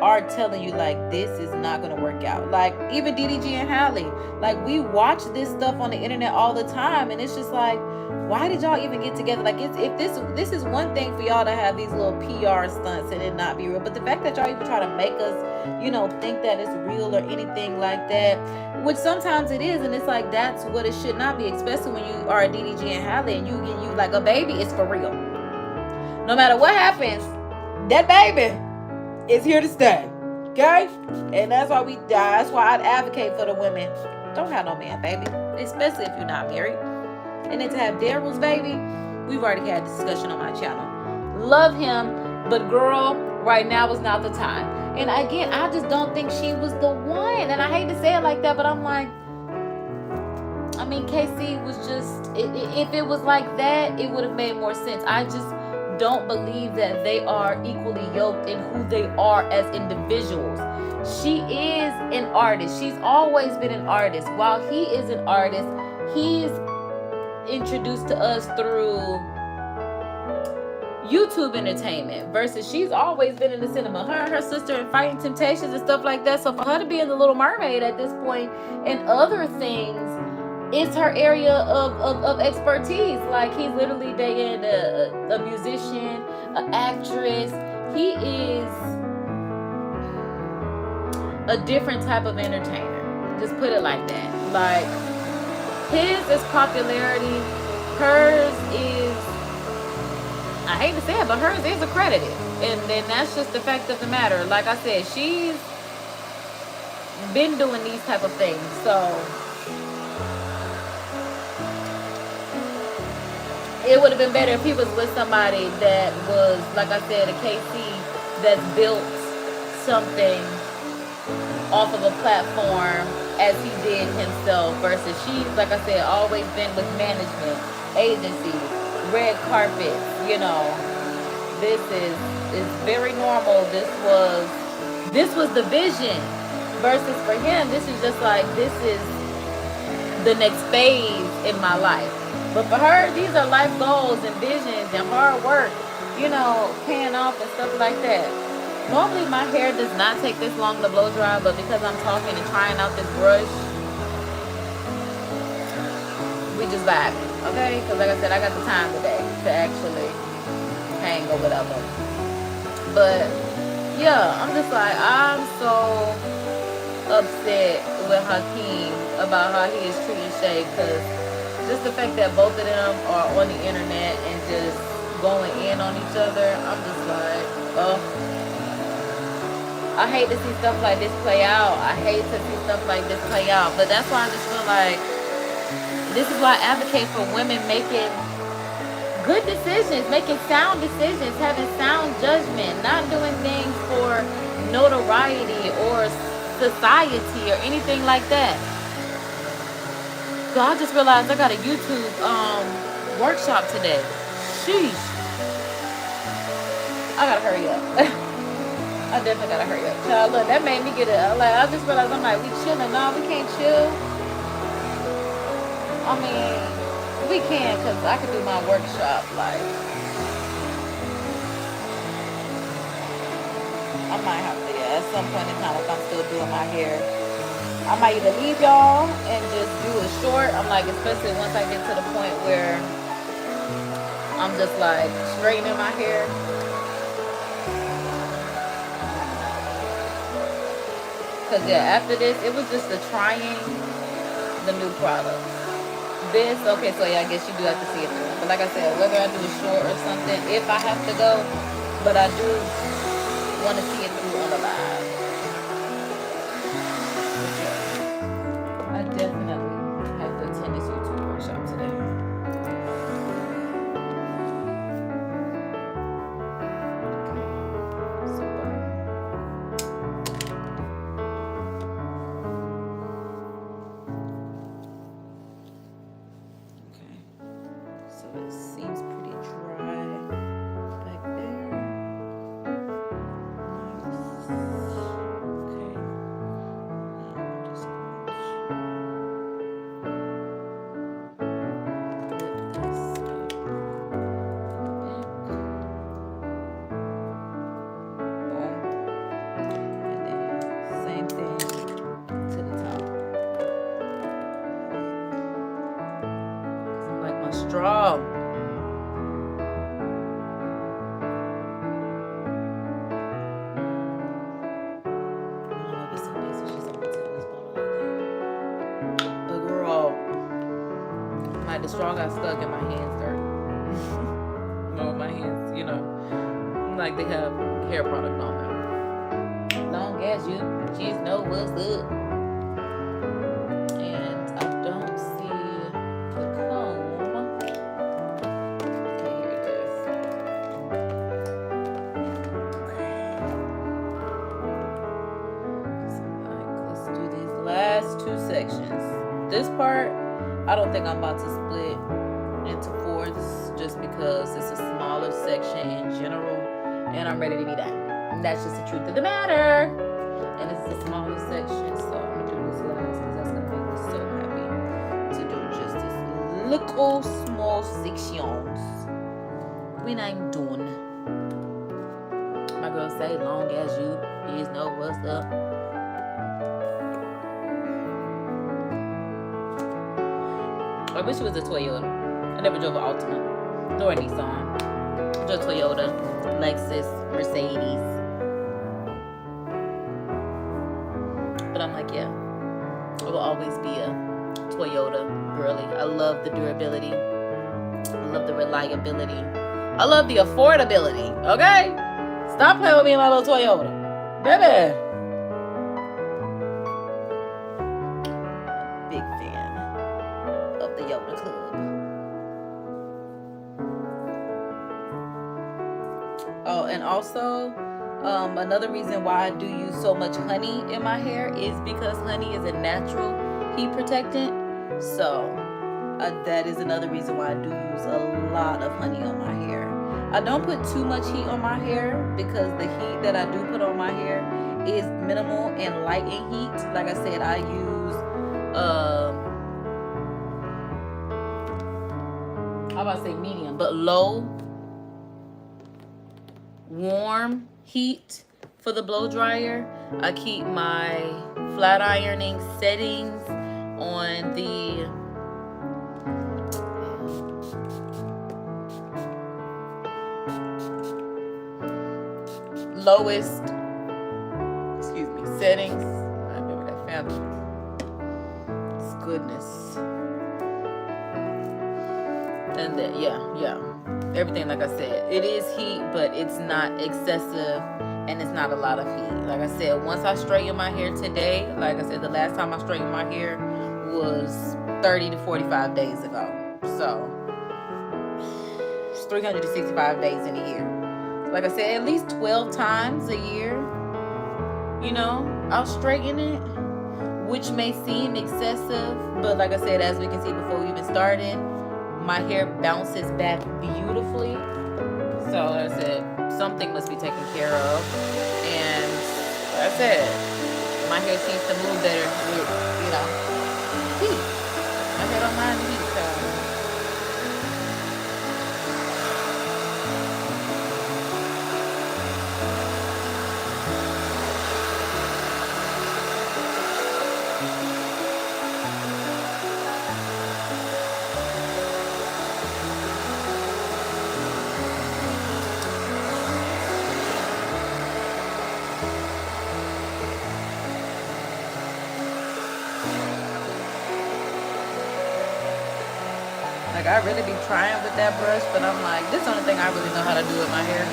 A: are telling you, like, this is not going to work out. Like, even DDG and Hallie, like, we watch this stuff on the internet all the time, and it's just like, why did y'all even get together? Like, it's, if this is one thing for y'all to have these little PR stunts and it not be real, but the fact that y'all even try to make us, you know, think that it's real or anything like that, which sometimes it is, and it's like, that's what it should not be, especially when you are a DDG and Hallie and you like a baby, it's for real. No matter what happens, that baby is here to stay, okay? And that's why that's why I'd advocate for the women, don't have no man, baby, especially if you're not married. And then to have Daryl's baby, we've already had a discussion on my channel. Love him, but girl, right now is not the time. And again, I just don't think she was the one. And I hate to say it like that, but I'm like, I mean, KC was just, if it was like that, it would have made more sense. I just don't believe that they are equally yoked in who they are as individuals. She is an artist. She's always been an artist. While he is an artist, he's introduced to us through YouTube entertainment, versus she's always been in the cinema. Her and her sister in Fighting Temptations and stuff like that. So for her to be in The Little Mermaid at this point and other things, it's her area of expertise. Like, he's literally dating a musician, an actress. He is a different type of entertainer. Just put it like that. Like, his is popularity. Hers is, I hate to say it, but hers is accredited. And then that's just the fact of the matter. Like I said, she's been doing these type of things. So it would have been better if he was with somebody that was, like I said, a KC that's built something off of a platform as he did himself, versus she's, like I said, always been with management, agencies, red carpets, you know. This is very normal. This was the vision, versus for him, this is just like, this is the next phase in my life. But for her, these are life goals and visions and hard work, you know, paying off and stuff like that. Normally my hair does not take this long to blow dry, but because I'm talking and trying out this brush, we just vibing, okay? Because like I said, I got the time today to actually hang or whatever. But yeah, I'm just like, I'm so upset with Hakeem about how he is treating Shay, because just the fact that both of them are on the internet and just going in on each other, I'm just like, oh, I hate to see stuff like this play out. I hate to see stuff like this play out. But that's why I just feel like, this is why I advocate for women making good decisions, making sound decisions, having sound judgment, not doing things for notoriety or society or anything like that. So I just realized I got a YouTube workshop today. Sheesh. I gotta hurry up. I definitely gotta hurry up. Child, look, that made me get it. Like, I just realized, I'm like, we chilling. No, we can't chill. I mean, we can, because I could do my workshop. Like, I might have to, yeah, at some point in time, if I'm still doing my hair, I might either leave y'all and just do it short. I'm like, especially once I get to the point where I'm just like straightening my hair. Because yeah, after this, it was just the trying the new product. This, okay, so yeah, I guess you do have to see it through. But like I said, whether I do it short or something, if I have to go, but I do want to see it through on the live. I definitely have to attend this YouTube workshop today. Straw. But girl, like the straw got stuck in my hands there. No, my hands, you know, like they have hair product on them. Long as you just know what's up. This part, I don't think I'm about to split into fourths just because it's a smaller section in general and I'm ready to be done. And that's just the truth of the matter. And it's a smaller section, so I'm going to do this last because that's going to make me so happy to do just this little small sections when I'm done. My girl say, long as you know what's up. I wish it was a Toyota. I never drove an Altima nor a Nissan. I drove Toyota, Lexus, Mercedes. But I'm like, yeah, I will always be a Toyota girly. I love the durability. I love the reliability. I love the affordability, okay? Stop playing with me in my little Toyota. Baby. Big fan of the Yoda Club. Oh, and also, another reason why I do use so much honey in my hair is because honey is a natural heat protectant. So that is another reason why I do use a lot of honey on my hair. I don't put too much heat on my hair because the heat that I do put on my hair is minimal and light in heat. Like I said, I use I'm about to say medium, but low warm heat for the blow dryer. I keep my flat ironing settings on the lowest, settings. I remember that family. It's goodness. And then, yeah. Everything, like I said, it is heat, but it's not excessive and it's not a lot of heat. Like I said, once I straighten my hair today, like I said, the last time I straightened my hair was 30 to 45 days ago. So, it's 365 days in a year. Like I said, at least 12 times a year, you know, I'll straighten it, which may seem excessive, but like I said, as we can see before we even started, my hair bounces back beautifully. So like I said, something must be taken care of. And like I said, my hair seems to move better with, you know, heat. My hair don't mind the heat, so. Like, I really be trying with that brush, but I'm like, this is the only thing I really know how to do with my hair.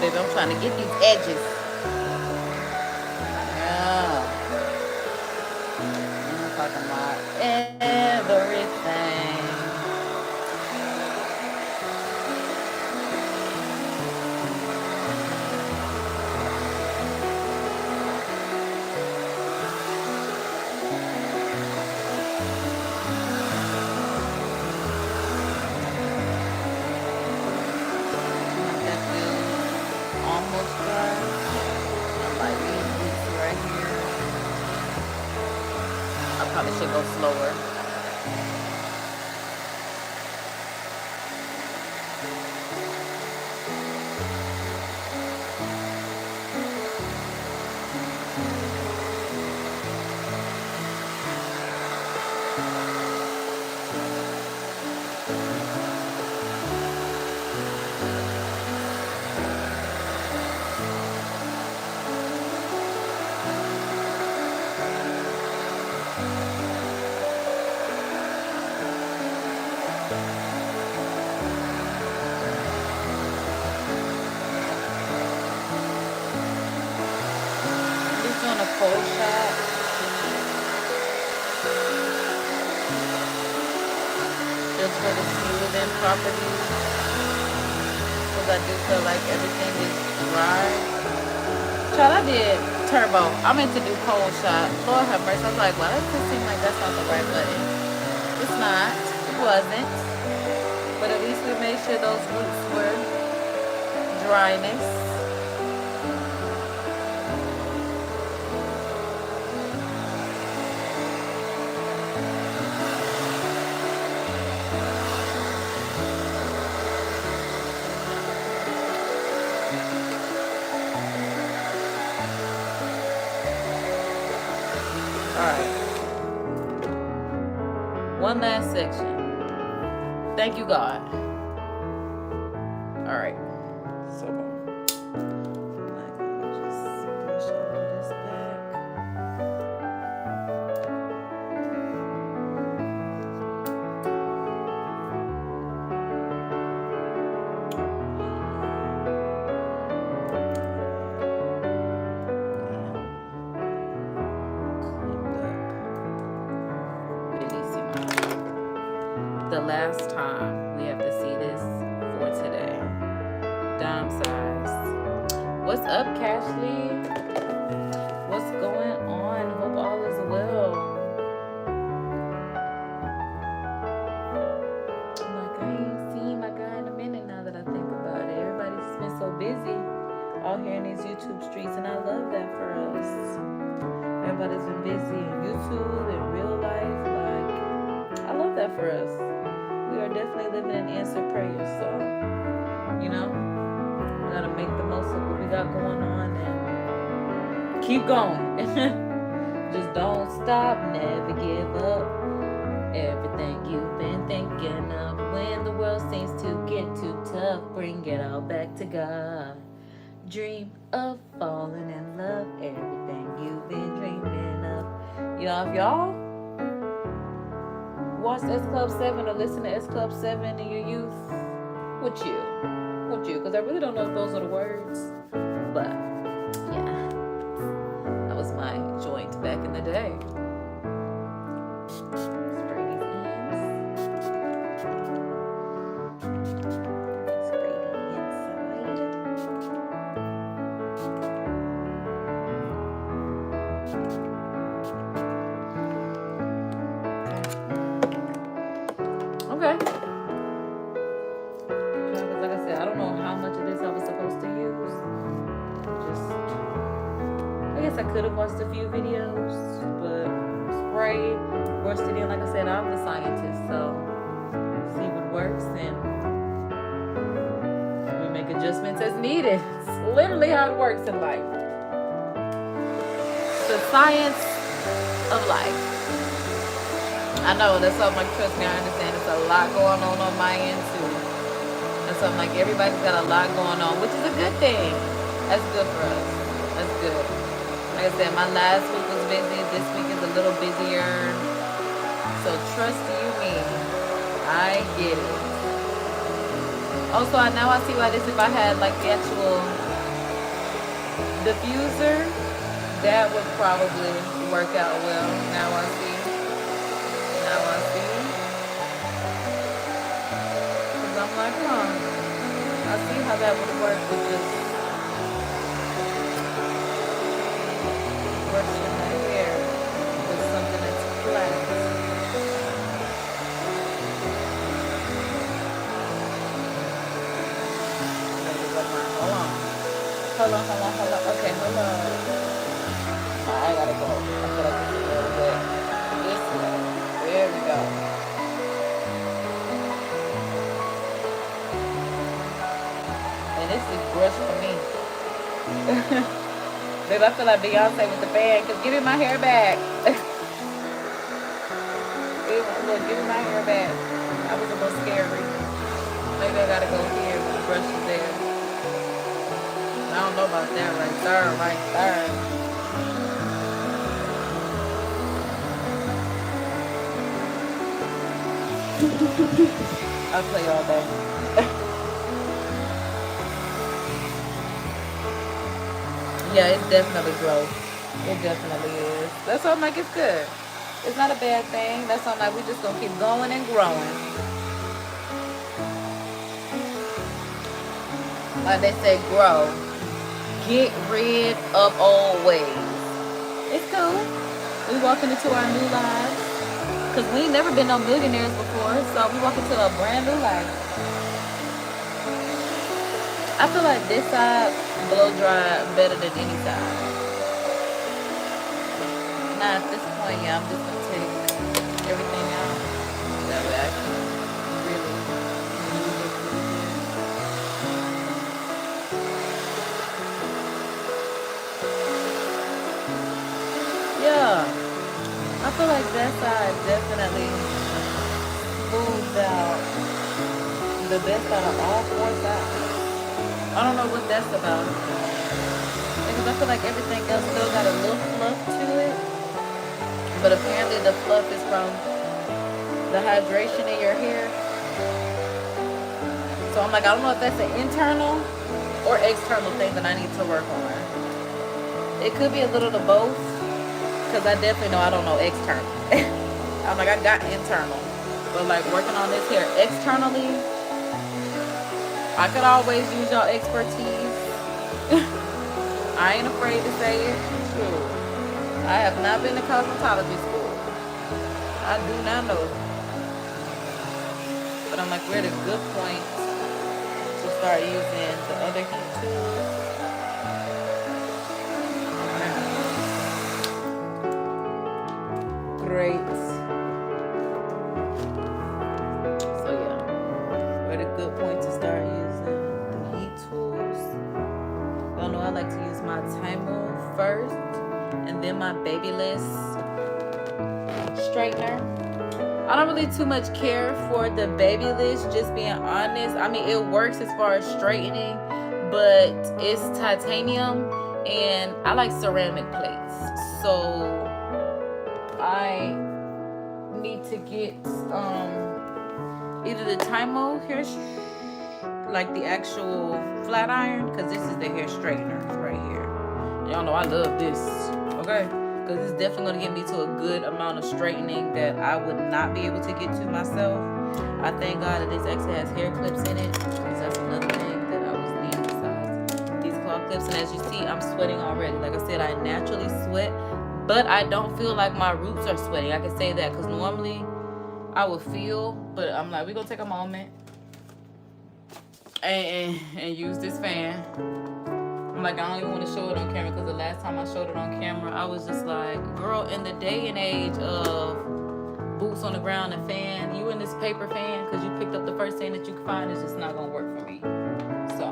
A: Baby, I'm trying to get these edges. Yeah. I'm talking about everything. Probably should go slower. Cold shot. Just for the smoothing properties. Because I do feel like everything is dry. Child, I did turbo. I meant to do cold shot. Lord have mercy. I was like, well, that just seemed like that's not the right button. It's not. It wasn't. But at least we made sure those roots were dryness. One last section. Thank you, God. All right. So let me just push all of this back. The last time we have to see this for today. Dime size. What's up, Cashley? What's going on? Hope all is well. I'm like, I ain't seen my guy in a minute now that I think about it. Everybody's been so busy out here in these YouTube streets, and I love that for us. Everybody's been busy in YouTube, in real life. Like, I love that for us. We are definitely living in answered prayers, so, you know, we gotta make the most of what we got going on and keep going. Just don't stop, never give up. Everything you've been thinking of, when the world seems to get too tough, bring it all back to God. Dream of falling in love, everything you've been dreaming of. You know, if y'all watched S Club 7 or listen to S Club 7 in your youth, what you? Because I really don't know if those are the words. But, yeah. That was my joint back in the day. Spray these ends. Spray the inside. Okay. Because like I said, I don't know how much of this I was supposed to use. I guess I could have watched a few videos, but spray, brushed it in. Like I said, I'm the scientist, so see what works and we make adjustments as needed. It's literally how it works in life. The science of life. I know, that's why I'm like, trust me, I understand there's a lot going on my end too. And so I'm like, everybody's got a lot going on, which is a good thing. That's good for us. That's good. Like I said, my last week was busy. This week is a little busier. So trust you me, I get it. Also, now I see why this, if I had like the actual diffuser, that would probably work out well. Now I see. Because I'm like, I see how that would work with just brushing my hair with something that's flat. Hold on. Okay, hold on. I gotta go. I feel like it's a little bit this way. There we go. And this is brush for me. Babe, I feel like Beyonce with the band, because give me my hair back. Look, give me my hair back. That was a little scary. Maybe I gotta go here with the brushes there. I don't know about that right there. I'll play all day. Yeah, it's definitely growth. It definitely is. That's why I'm like, it's good. It's not a bad thing. That's why I'm like, we're just gonna keep going and growing. Like they say, grow. Get rid of old ways. It's cool. We walking into our new lives. Because we ain't never been no millionaires before. So we walk into a brand new life. I feel like this side blow dry better than any side. Now at this point, yeah, I'm just going to take everything out. That way I can really use it. Yeah, I feel like that side definitely smoothed out the best out of all four sides. I don't know what that's about. Because I feel like everything else still got a little fluff to it. But apparently the fluff is from the hydration in your hair. So I'm like, I don't know if that's an internal or external thing that I need to work on. It could be a little of both. Because I definitely know I don't know external. I'm like, I got internal. But like working on this hair externally, I could always use y'all expertise. I ain't afraid to say it. True. I have not been to cosmetology school. I do not know. But I'm like, we're at a good point to start using the other heat tools. Great. So yeah, we're at a good point to start using the heat tools. Y'all know I like to use my ᴄᴏ first and then my Babyliss straightener. I don't really too much care for the Babyliss, just being honest. I mean, it works as far as straightening, but it's titanium and I like ceramic plates. So I need to get either the ᴄᴏ hair, like the actual flat iron, because this is the hair straightener right here. Y'all know I love this, okay? Because it's definitely going to get me to a good amount of straightening that I would not be able to get to myself. I thank God that this actually has hair clips in it, because that's another thing that I was needing besides these claw clips. And as you see, I'm sweating already. Like I said, I naturally sweat, but I don't feel like my roots are sweating. I can say that because normally I would feel, but I'm like, we're going to take a moment and use this fan. I'm like, I don't even want to show it on camera because the last time I showed it on camera, I was just like, girl, in the day and age of boots on the ground and fan, you in this paper fan because you picked up the first thing that you could find, is just not going to work for me. So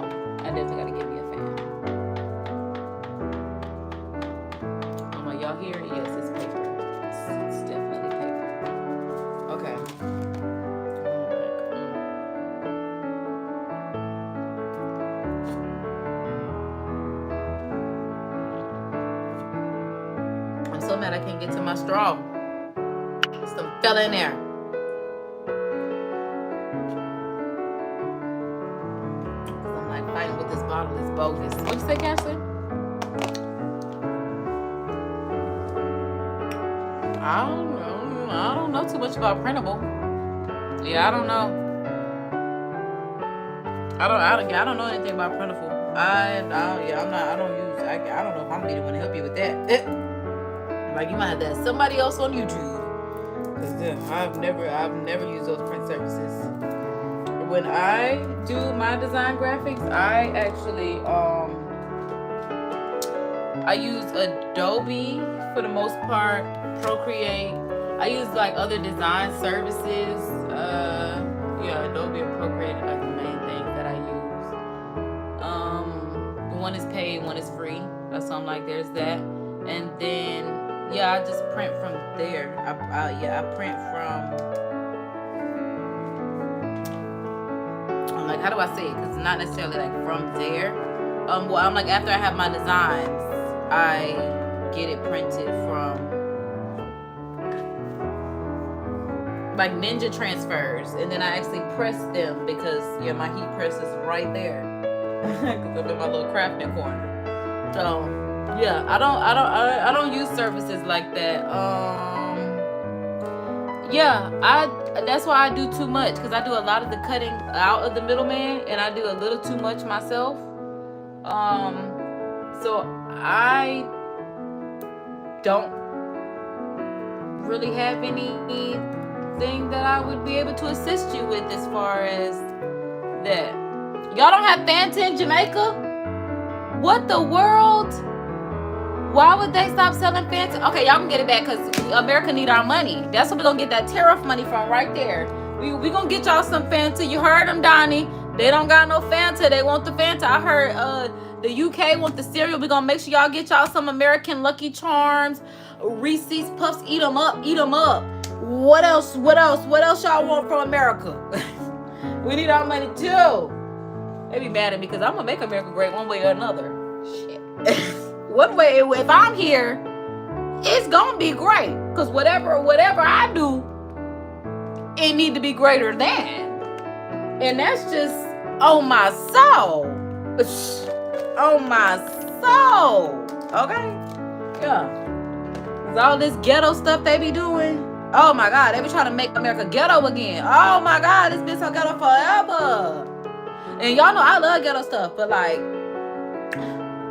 A: I definitely got to get me a fan. I'm like, y'all hear it? Yes, it's paper. It's definitely paper. Okay. So mad I can't get to my straw. Some fell in there. I'm like fighting with this bottle is bogus. What you say, Cassie? I don't know too much about printable. Yeah, I don't know. I don't know anything about printable. I don't know if I'm gonna be the one to help you with that. Like, you might have to ask somebody else on YouTube, because I've never used those print services. When I do my design graphics, I actually I use Adobe for the most part, Procreate. I use like other design services. Yeah, Adobe and Procreate are like the main things that I use. One is paid, one is free. So I'm like, there's that, and then. Yeah, I just print from there. I print from. I'm like, how do I say it? Because it's not necessarily like from there. Well, I'm like, after I have my designs, I get it printed from like Ninja Transfers, and then I actually press them because my heat press is right there. Because I'm in my little crafting corner. So. Yeah, I don't use services like that. That's why I do too much, because I do a lot of the cutting out of the middleman, and I do a little too much myself. So I don't really have anything that I would be able to assist you with as far as that. Y'all don't have Fanta in Jamaica? What the world? Why would they stop selling Fanta? Okay, y'all can get it back because America need our money. That's what we're going to get that tariff money from right there. We going to get y'all some Fanta. You heard them, Donnie. They don't got no Fanta. They want the Fanta. I heard the UK want the cereal. We're going to make sure y'all get y'all some American Lucky Charms, Reese's Puffs. Eat them up. Eat them up. What else y'all want from America? We need our money too. They be mad at me because I'm gonna make America great one way or another. Shit. One way, if I'm here, it's gonna be great. Because whatever I do, it need to be greater than. And that's just on my soul. On my soul. Okay? Yeah. Cause all this ghetto stuff they be doing. Oh my God, they be trying to make America ghetto again. Oh my God, it's been so ghetto forever. And y'all know I love ghetto stuff, but like,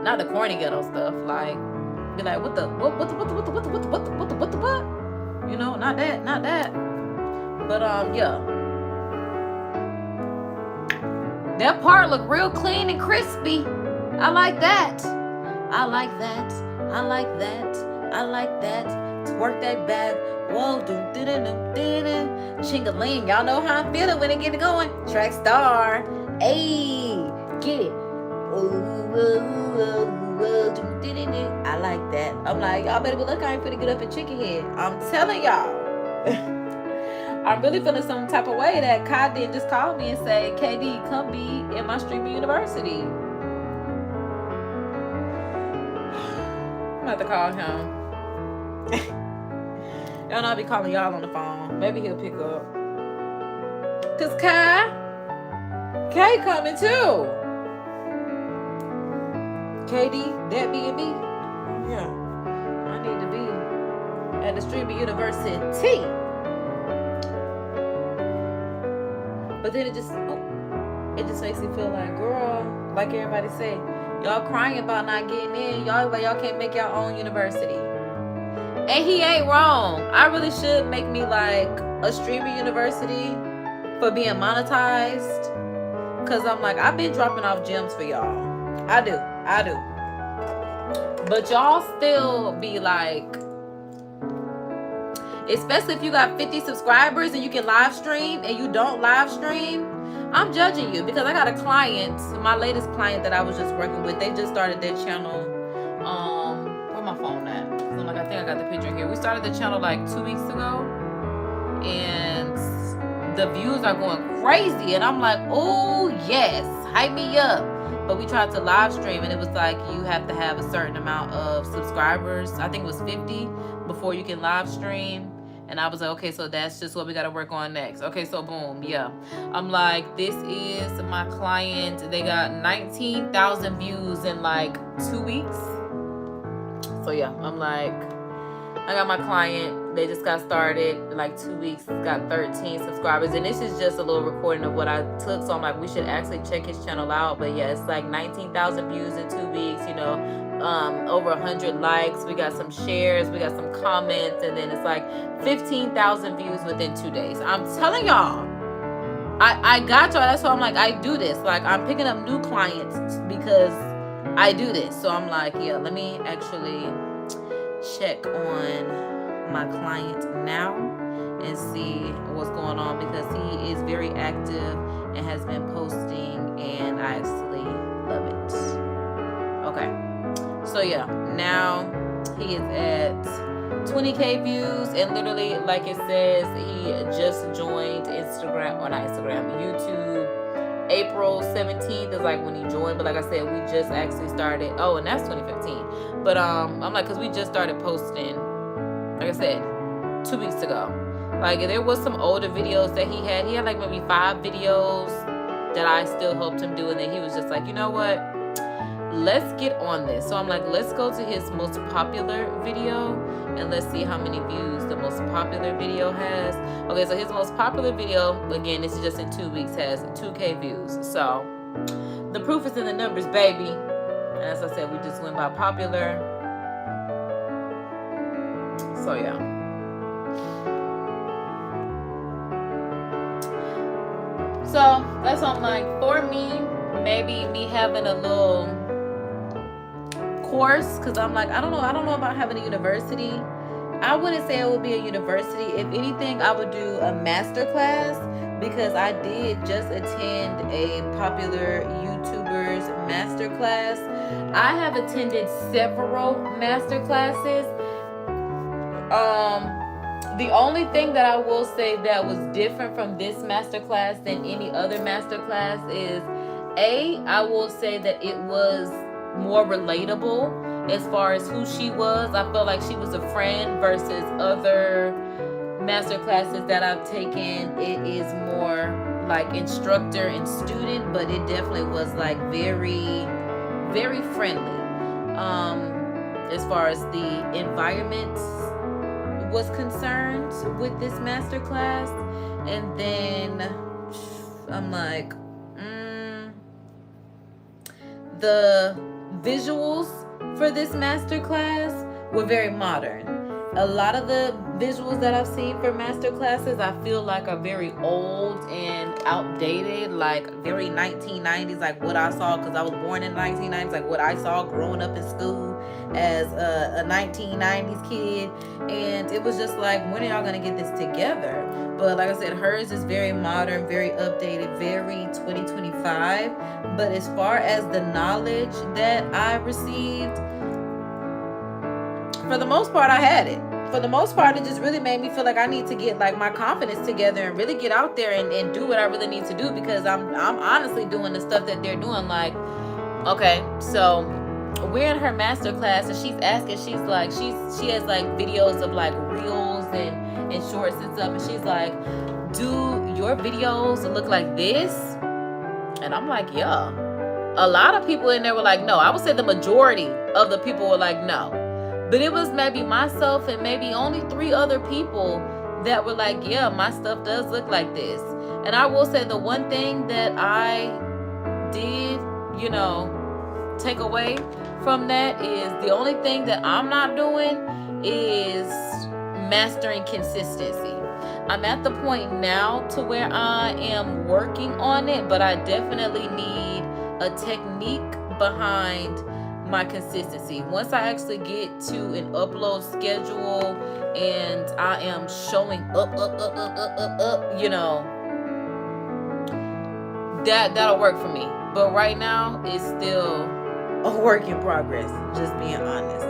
A: not the corny ghetto stuff. Like, be like, what? You know, not that. But yeah. That part look real clean and crispy. I like that. I like that. I like that. I like that. Twerk that back. Whoa, ching-a-ling. Y'all know how I'm feeling when it get it going. Track star. Ayy, get it. I like that. I'm like, y'all better be looking. I ain't finna get up and chicken head. I'm telling y'all. I'm really feeling some type of way that Kai did just call me and say, KD, come be in my streaming university. I'm about to call him. Y'all know I'll be calling y'all on the phone. Maybe he'll pick up. Cause Kai coming too. KD, that be me. Yeah. I need to be at the streaming university. But then it just makes me feel like, girl, like everybody say, y'all crying about not getting in. Y'all can't make your own university. And he ain't wrong. I really should make me like a streaming university for being monetized. Cause I'm like, I've been dropping off gems for y'all. I do. But y'all still be like, especially if you got 50 subscribers and you can live stream and you don't live stream, I'm judging you. Because I got a client, my latest client that I was just working with, they just started their channel. Where my phone at? I'm like, I think I got the picture here. We started the channel like 2 weeks ago, and the views are going crazy. And I'm like, oh yes, hype me up. But we tried to live stream, and it was like you have to have a certain amount of subscribers. I think it was 50 before you can live stream. And I was like, okay, so that's just what we got to work on next. Okay, so boom, yeah. I'm like, this is my client. They got 19,000 views in like 2 weeks. So yeah, I'm like, I got my client. They just got started in like 2 weeks. Got 13 subscribers. And this is just a little recording of what I took. So I'm like, we should actually check his channel out. But yeah, it's like 19,000 views in 2 weeks, you know. Over 100 likes. We got some shares. We got some comments. And then it's like 15,000 views within 2 days. I'm telling y'all, I got y'all. That's why I'm like, I do this. Like, I'm picking up new clients because I do this. So I'm like, yeah, let me actually check on my client now and see what's going on, because he is very active and has been posting, and I actually love it. Okay, so yeah, now he is at 20k views, and literally, like it says, he just joined Instagram, or not Instagram, YouTube. April 17th is like when he joined, but like I said, we just actually started. Oh, and that's 2015. But I'm like, cause we just started posting, like I said, 2 weeks ago. Like, there was some older videos that he had. He had like maybe 5 videos that I still helped him do, and then he was just like, you know what? Let's get on this. So I'm like, let's go to his most popular video and let's see how many views the most popular video has. Okay, so his most popular video, again, this is just in 2 weeks, has 2k views. So the proof is in the numbers, baby. And as I said, we just went by popular. So yeah. So that's what I'm like, for me, maybe me having a little course, because I'm like, I don't know about having a university. I wouldn't say it would be a university. If anything, I would do a master class, because I did just attend a popular YouTuber's master class. I have attended several master classes. The only thing that I will say that was different from this masterclass than any other masterclass is, I will say that it was more relatable as far as who she was. I felt like she was a friend versus other masterclasses that I've taken. It is more like instructor and student, but it definitely was like very, very friendly. As far as the environment was concerned with this masterclass. And then I'm like, the visuals for this masterclass were very modern. A lot of the visuals that I've seen for masterclasses, I feel like are very old and outdated, like very 1990s, like what I saw, because I was born in the 1990s, like what I saw growing up in school as a 1990s kid. And it was just like, when are y'all gonna get this together? But like I said, hers is very modern, very updated, very 2025. But as far as the knowledge that I received, for the most part, I had it. For the most part, it just really made me feel like I need to get like my confidence together and really get out there and do what I really need to do, because I'm honestly doing the stuff that they're doing. Like, okay, so we're in her master class and she's asking, she's like, she has like videos of like reels and shorts and stuff, and she's like, do your videos look like this? And I'm like, yeah. A lot of people in there were like, no. I would say the majority of the people were like, no. But it was maybe myself and maybe only 3 other people that were like, yeah, my stuff does look like this. And I will say the one thing that I did, take away from that is the only thing that I'm not doing is mastering consistency. I'm at the point now to where I am working on it, but I definitely need a technique behind my consistency. Once I actually get to an upload schedule and I am showing up, that'll work for me. But right now it's still a work in progress, just being honest.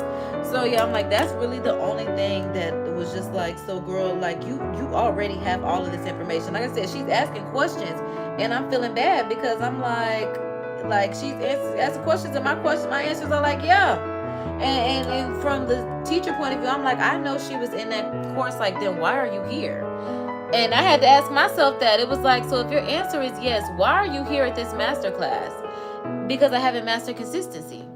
A: So yeah, I'm like, that's really the only thing that was just like, so girl, like you already have all of this information. Like I said, she's asking questions and I'm feeling bad because I'm like she's asking questions and my answers are like, yeah. And from the teacher point of view, I'm like, I know she was in that course, like, then why are you here? And I had to ask myself that. It was like, so if your answer is yes, why are you here at this master class? Because I haven't mastered consistency.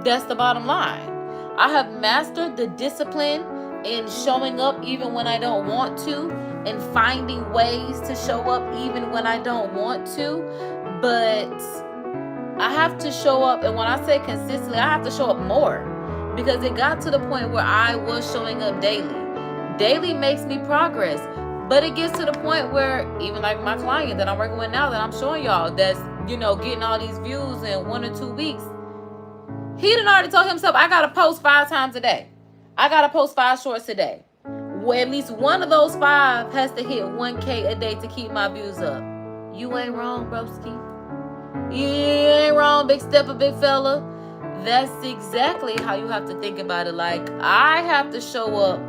A: That's the bottom line. I have mastered the discipline in showing up even when I don't want to, and finding ways to show up even when I don't want to. But I have to show up, and when I say consistently, I have to show up more, because it got to the point where I was showing up daily. Daily makes me progress, but it gets to the point where even like my client that I'm working with now, that I'm showing y'all, that's getting all these views in 1 or 2 weeks, he done already told himself, I gotta post 5 times a day. I gotta post 5 shorts a day. Well, at least one of those 5 has to hit 1K a day to keep my views up. You ain't wrong, broski. You ain't wrong, big stepper, big fella. That's exactly how you have to think about it. Like, I have to show up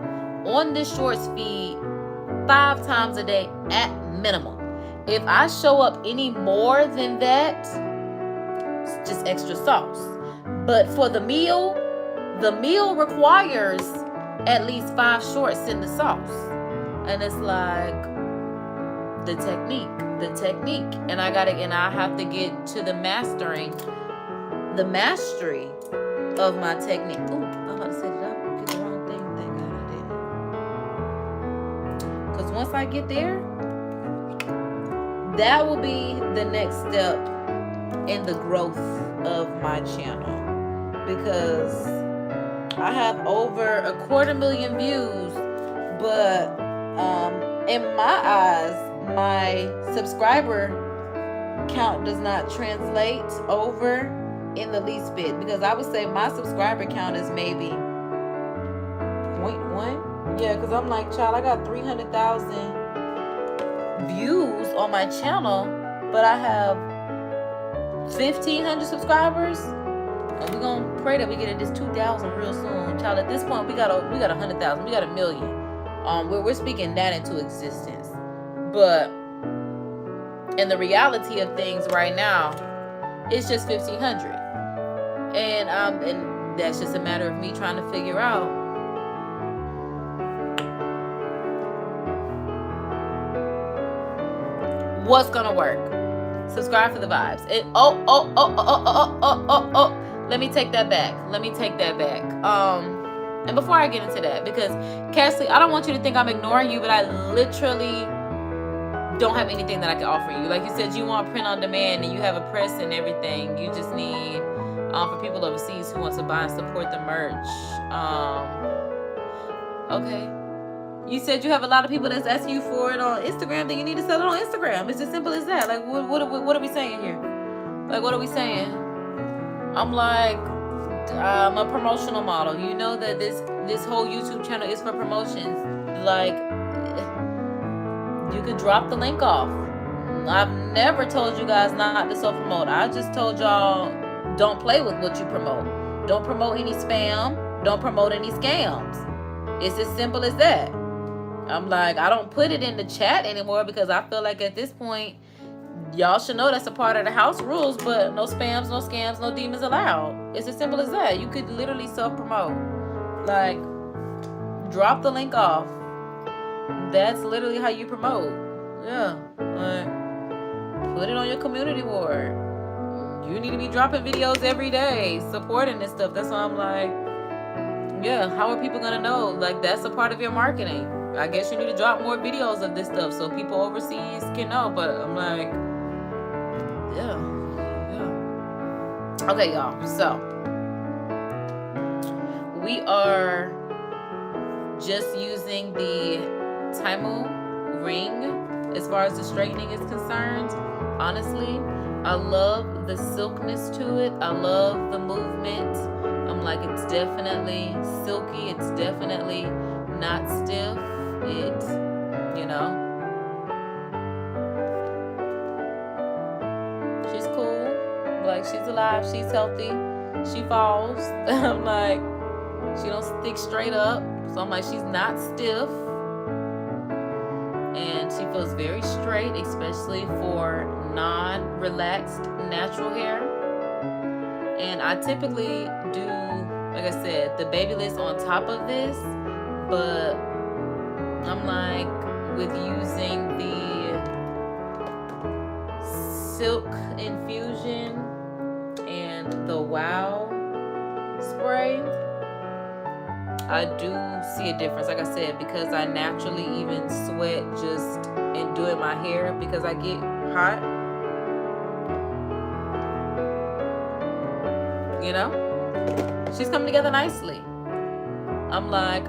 A: on this shorts feed 5 times a day at minimum. If I show up any more than that, it's just extra sauce. But for the meal requires at least 5 shorts in the sauce. And it's like the technique. And I have to get to the mastery of my technique. Ooh, I'm about to set it up. Get the wrong thing. Thank God I didn't. Because once I get there, that will be the next step in the growth of my channel. Because I have over 250,000 views, but in my eyes, my subscriber count does not translate over in the least bit, because I would say my subscriber count is maybe 0.1. Yeah, because I'm like, child, I got 300,000 views on my channel, but I have 1,500 subscribers. And we're gonna pray that we get at this 2,000 real soon, child. At this point, we got 100,000. We got 1 million. We're speaking that into existence. But in the reality of things right now, it's just 1,500. And that's just a matter of me trying to figure out what's gonna work. Subscribe for the vibes. Let me take that back. And before I get into that, because Cassie, I don't want you to think I'm ignoring you, but I literally don't have anything that I can offer you. Like you said, you want print on demand and you have a press and everything. You just need for people overseas who want to buy and support the merch. Okay. You said you have a lot of people that's asking you for it on Instagram, then you need to sell it on Instagram. It's as simple as that. Like, what are we saying here? Like, what are we saying? I'm like, I'm a promotional model. You know that this whole YouTube channel is for promotions. Like, you can drop the link off. I've never told you guys not to self-promote. I just told y'all, don't play with what you promote. Don't promote any spam. Don't promote any scams. It's as simple as that. I'm like, I don't put it in the chat anymore because I feel like at this point, y'all should know that's a part of the house rules, but no spams, no scams, no demons allowed. It's as simple as that. You could literally self-promote. Like, drop the link off. That's literally how you promote. Yeah. Like, put it on your community board. You need to be dropping videos every day, supporting this stuff. That's why I'm like, yeah, how are people gonna know? Like, that's a part of your marketing. I guess you need to drop more videos of this stuff so people overseas can know. But I'm like, yeah. Okay, y'all. So we are just using the Temu ring as far as the straightening is concerned. Honestly, I love the silkiness to it. I love the movement. I'm like, it's definitely silky. It's definitely not stiff. It, you know, she's cool. Like, she's alive. She's healthy. She falls. I'm like, she don't stick straight up. So I'm like, she's not stiff. And she feels very straight, especially for non-relaxed natural hair. And I typically do, like I said, the Babyliss on top of this, but I'm like, with using the Silk Infusion and the Wow spray, I do see a difference. Like I said, because I naturally even sweat just in doing my hair because I get hot. You know? She's coming together nicely. I'm like,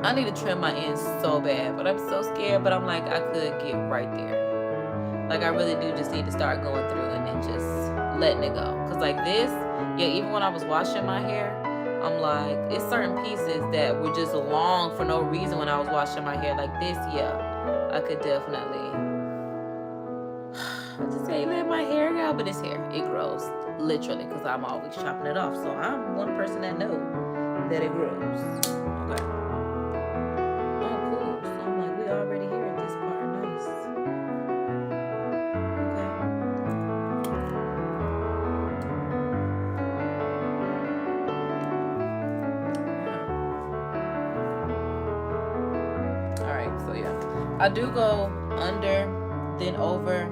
A: I need to trim my ends so bad, but I'm so scared. But I'm like, I could get right there. Like, I really do just need to start going through and then just letting it go. Because like this, yeah, even when I was washing my hair, I'm like, it's certain pieces that were just long for no reason when I was washing my hair. Like this, yeah, I could definitely, I just can't let my hair go, but it's hair. It grows, literally, because I'm always chopping it off. So I'm one person that knows that it grows. Okay. Oh, cool. So I'm like, we already here at this part. Nice. Okay. Alright, so yeah. I do go under, then over,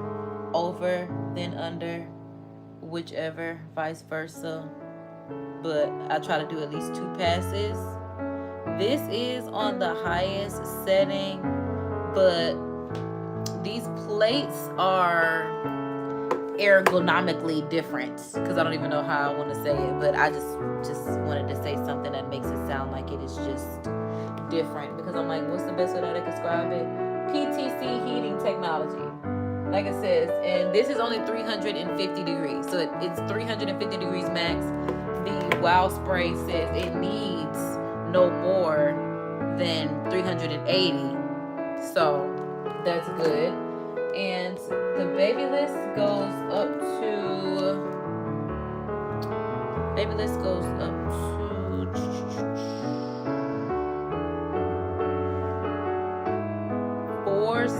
A: then under, whichever, vice versa. But I try to do at least 2 passes. This is on the highest setting, but these plates are ergonomically different, because I don't even know how I want to say it, but I just wanted to say something that makes it sound like it is just different, because I'm like, what's the best way that I can describe it? PTC heating technology, like it says, and this is only 350 degrees, so it's 350 degrees max. The Wow spray says it needs no more than 380, so that's good. And the Babyliss goes up to,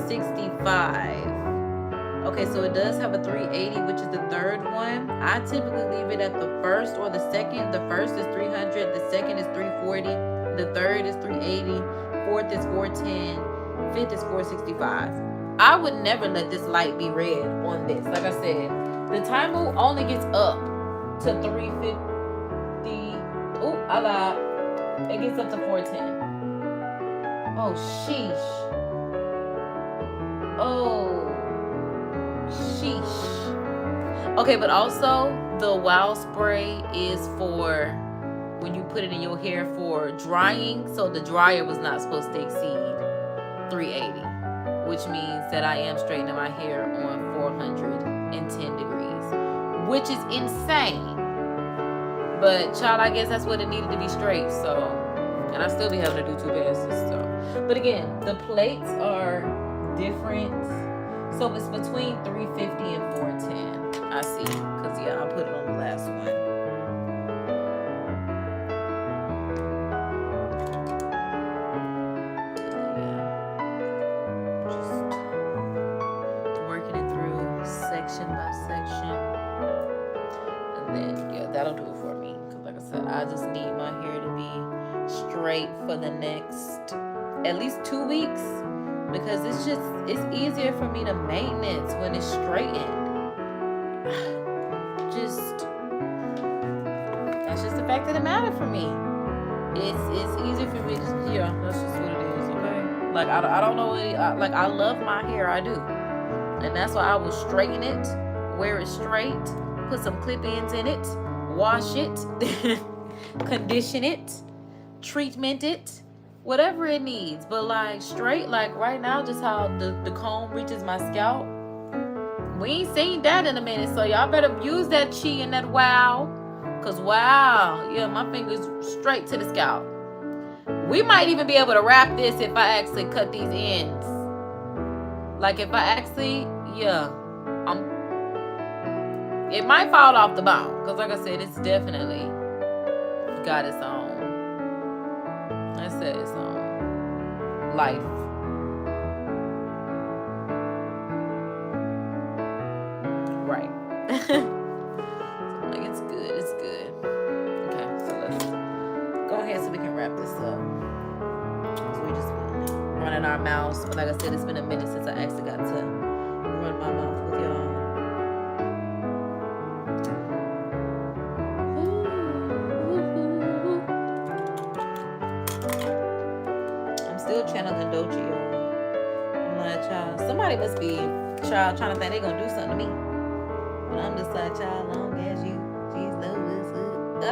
A: 465. Okay, so it does have a 380, which is the third one. I typically leave it at the first or the second. The first is 300, the second is 340, the third is 380, fourth is 410, fifth is 465. I would never let this light be red on this. Like I said, the timer only gets up to 350. Oh, I lied. It gets up to 410. Oh, sheesh. Oh, sheesh. Okay, but also the wow spray is for when you put it in your hair for drying. So the dryer was not supposed to exceed 380, which means that I am straightening my hair on 410 degrees, which is insane. But child, I guess that's what it needed to be straight. So, and I still be having to do 2 passes. So, but again, the plates are different. So it's between 350 and 410. I see, cause yeah, I put it on the last one. Yeah, just working it through section by section, and then yeah, that'll do it for me. Cause like I said, I just need my hair to be straight for the next at least 2 weeks, because it's easier for me to maintenance when it's straightened. That's just the fact of the matter for me. It's easier for me to, yeah, that's just what it is, okay? Like, I don't know, like, I love my hair, I do. And that's why I will straighten it, wear it straight, put some clip-ins in it, wash it, condition it, treatment it, whatever it needs. But like straight, like right now, just how the comb reaches my scalp, we ain't seen that in a minute. So y'all better use that chi and that wow, cause wow, yeah, my fingers straight to the scalp. We might even be able to wrap this if I actually cut these ends. Like if I actually, yeah, it might fall off the bone, cause like I said, it's definitely got its own. I said its own life. Right. Like it's good. It's good. Okay, so let's go ahead so we can wrap this up. So we just running our mouths. Like I said, it's been a minute since I actually got to run my mouth with y'all. Channeling Doji. I'm like, child, somebody must be trying to think they gonna do something to me. But I'm just like, child, long as you just know what's up.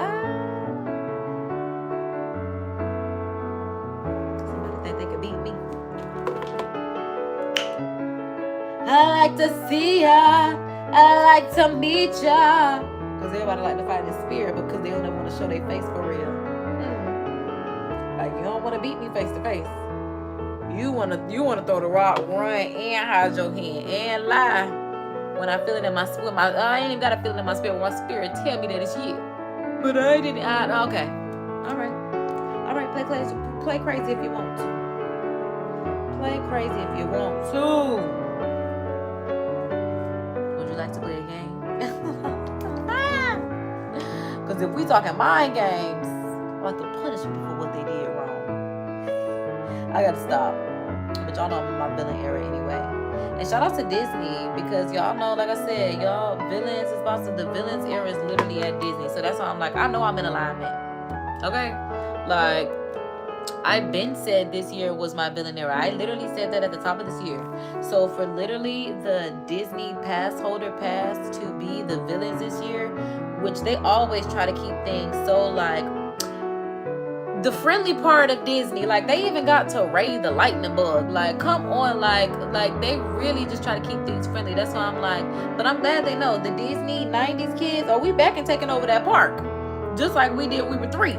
A: Somebody think they could beat me. I like to see ya. I like to meet ya. Because everybody like to fight in spirit because they don't ever want to show their face for real. Like, you don't want to beat me face to face. You wanna throw the rock, run, and hide your hand, and lie. When I feel it in my spirit, I ain't even gotta feel it in my spirit. My spirit tell me that it's you. But I didn't. Okay. All right. Play crazy if you want to. Play crazy if you want to. Would you like to play a game? Because if we talking mind games, I like to punish people for what they did wrong. I gotta stop. But y'all know I'm in my villain era anyway. And shout out to Disney, because y'all know, like I said, y'all villains is about to, the villains era is literally at Disney. So that's why I'm like, I know I'm in alignment. Okay? Like, I've been said this year was my villain era. I literally said that at the top of this year. So for literally the Disney pass holder pass to be the villains this year, which they always try to keep things so like the friendly part of Disney, like they even got to raid the lightning bug. Like, come on, like they really just try to keep things friendly. That's why I'm like, but I'm glad they know the Disney 90s kids, we back and taking over that park. Just like we did, we were 3.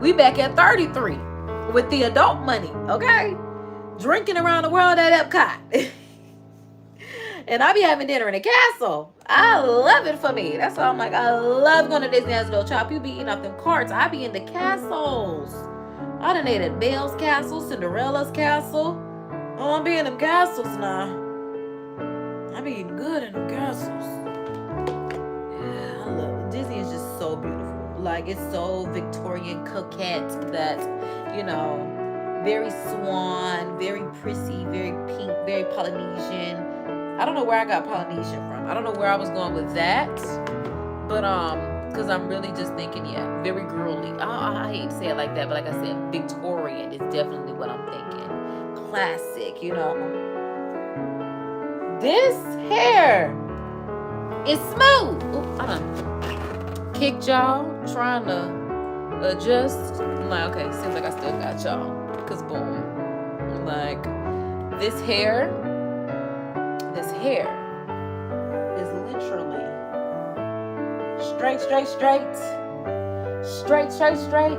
A: We back at 33 with the adult money, okay? Drinking around the world at Epcot. And I be having dinner in a castle. I love it for me. That's why I'm like, I love going to Disney as a little child. You be eating off them carts. I be in the castles. I done ate at Belle's castle, Cinderella's castle. Oh, I'm be in them castles now. I be eating good in them castles. Yeah, I love it. Disney is just so beautiful. Like, it's so Victorian coquette that, you know, very swan, very prissy, very pink, very Polynesian. I don't know where I got Polynesian from. I don't know where I was going with that. But, because I'm really just thinking, yeah, very girly. I hate to say it like that, but like I said, Victorian is definitely what I'm thinking. Classic, you know. This hair is smooth. Ooh, I done kicked y'all, trying to adjust. I'm like, okay, seems like I still got y'all. Cause boom. Like, this hair is literally straight. This hair straight. This hair straight.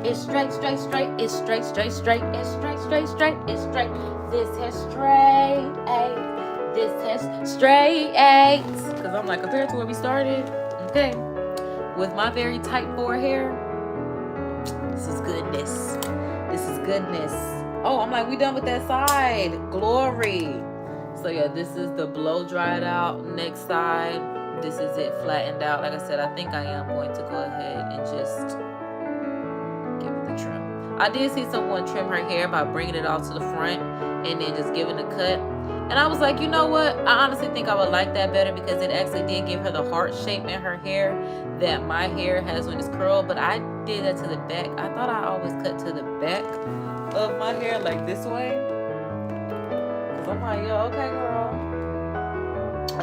A: It's straight. It's straight. It's straight. It's straight. This hair straight. This hair straight. Cause I'm like, compared to where we started, okay, with my very tight forehair, this is goodness. Oh, I'm like, we done with that side. Glory. So yeah, this is the blow dried out next side. This is it flattened out. Like I said, I think I am going to go ahead and just give it the trim. I did see someone trim her hair by bringing it all to the front and then just giving a cut. And I was like, you know what? I honestly think I would like that better because it actually did give her the heart shape in her hair that my hair has when it's curled. But I did that to the back. I thought I always cut to the back of my hair like this way. Cause I'm like, yo, okay, girl.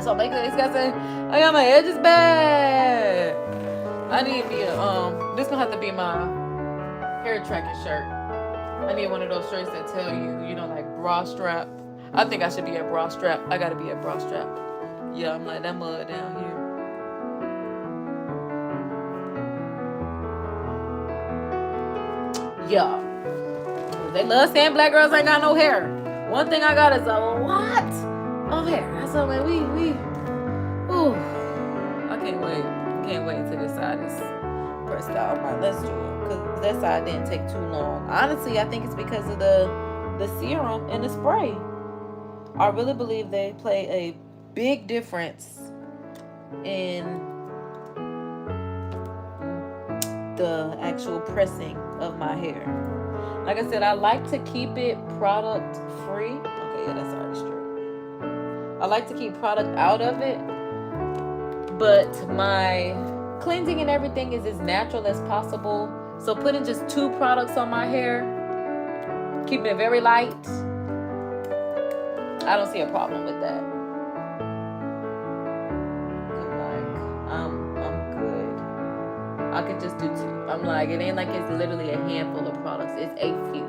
A: So make this guy say, oh yeah, my edge is bad. I need me a this gonna have to be my hair tracking shirt. I need one of those shirts that tell you, you know, like bra strap. I think I should be at bra strap. I gotta be at bra strap. Yeah, I'm like that mud down here. Yeah. They love saying black girls ain't got no hair. One thing I got is a lot of hair. That's all like ooh. I can't wait. Can't wait till this side is pressed out. I'm like, let's do it. Because that side didn't take too long. Honestly, I think it's because of the serum and the spray. I really believe they play a big difference in the actual pressing of my hair. Like I said, I like to keep it product free. Okay, yeah, that's already straight. I like to keep product out of it, but my cleansing and everything is as natural as possible. So putting just 2 products on my hair, keeping it very light, I don't see a problem with that. I'm good. I can just do 2. I'm like, it ain't like it's literally a handful of products. It's a few.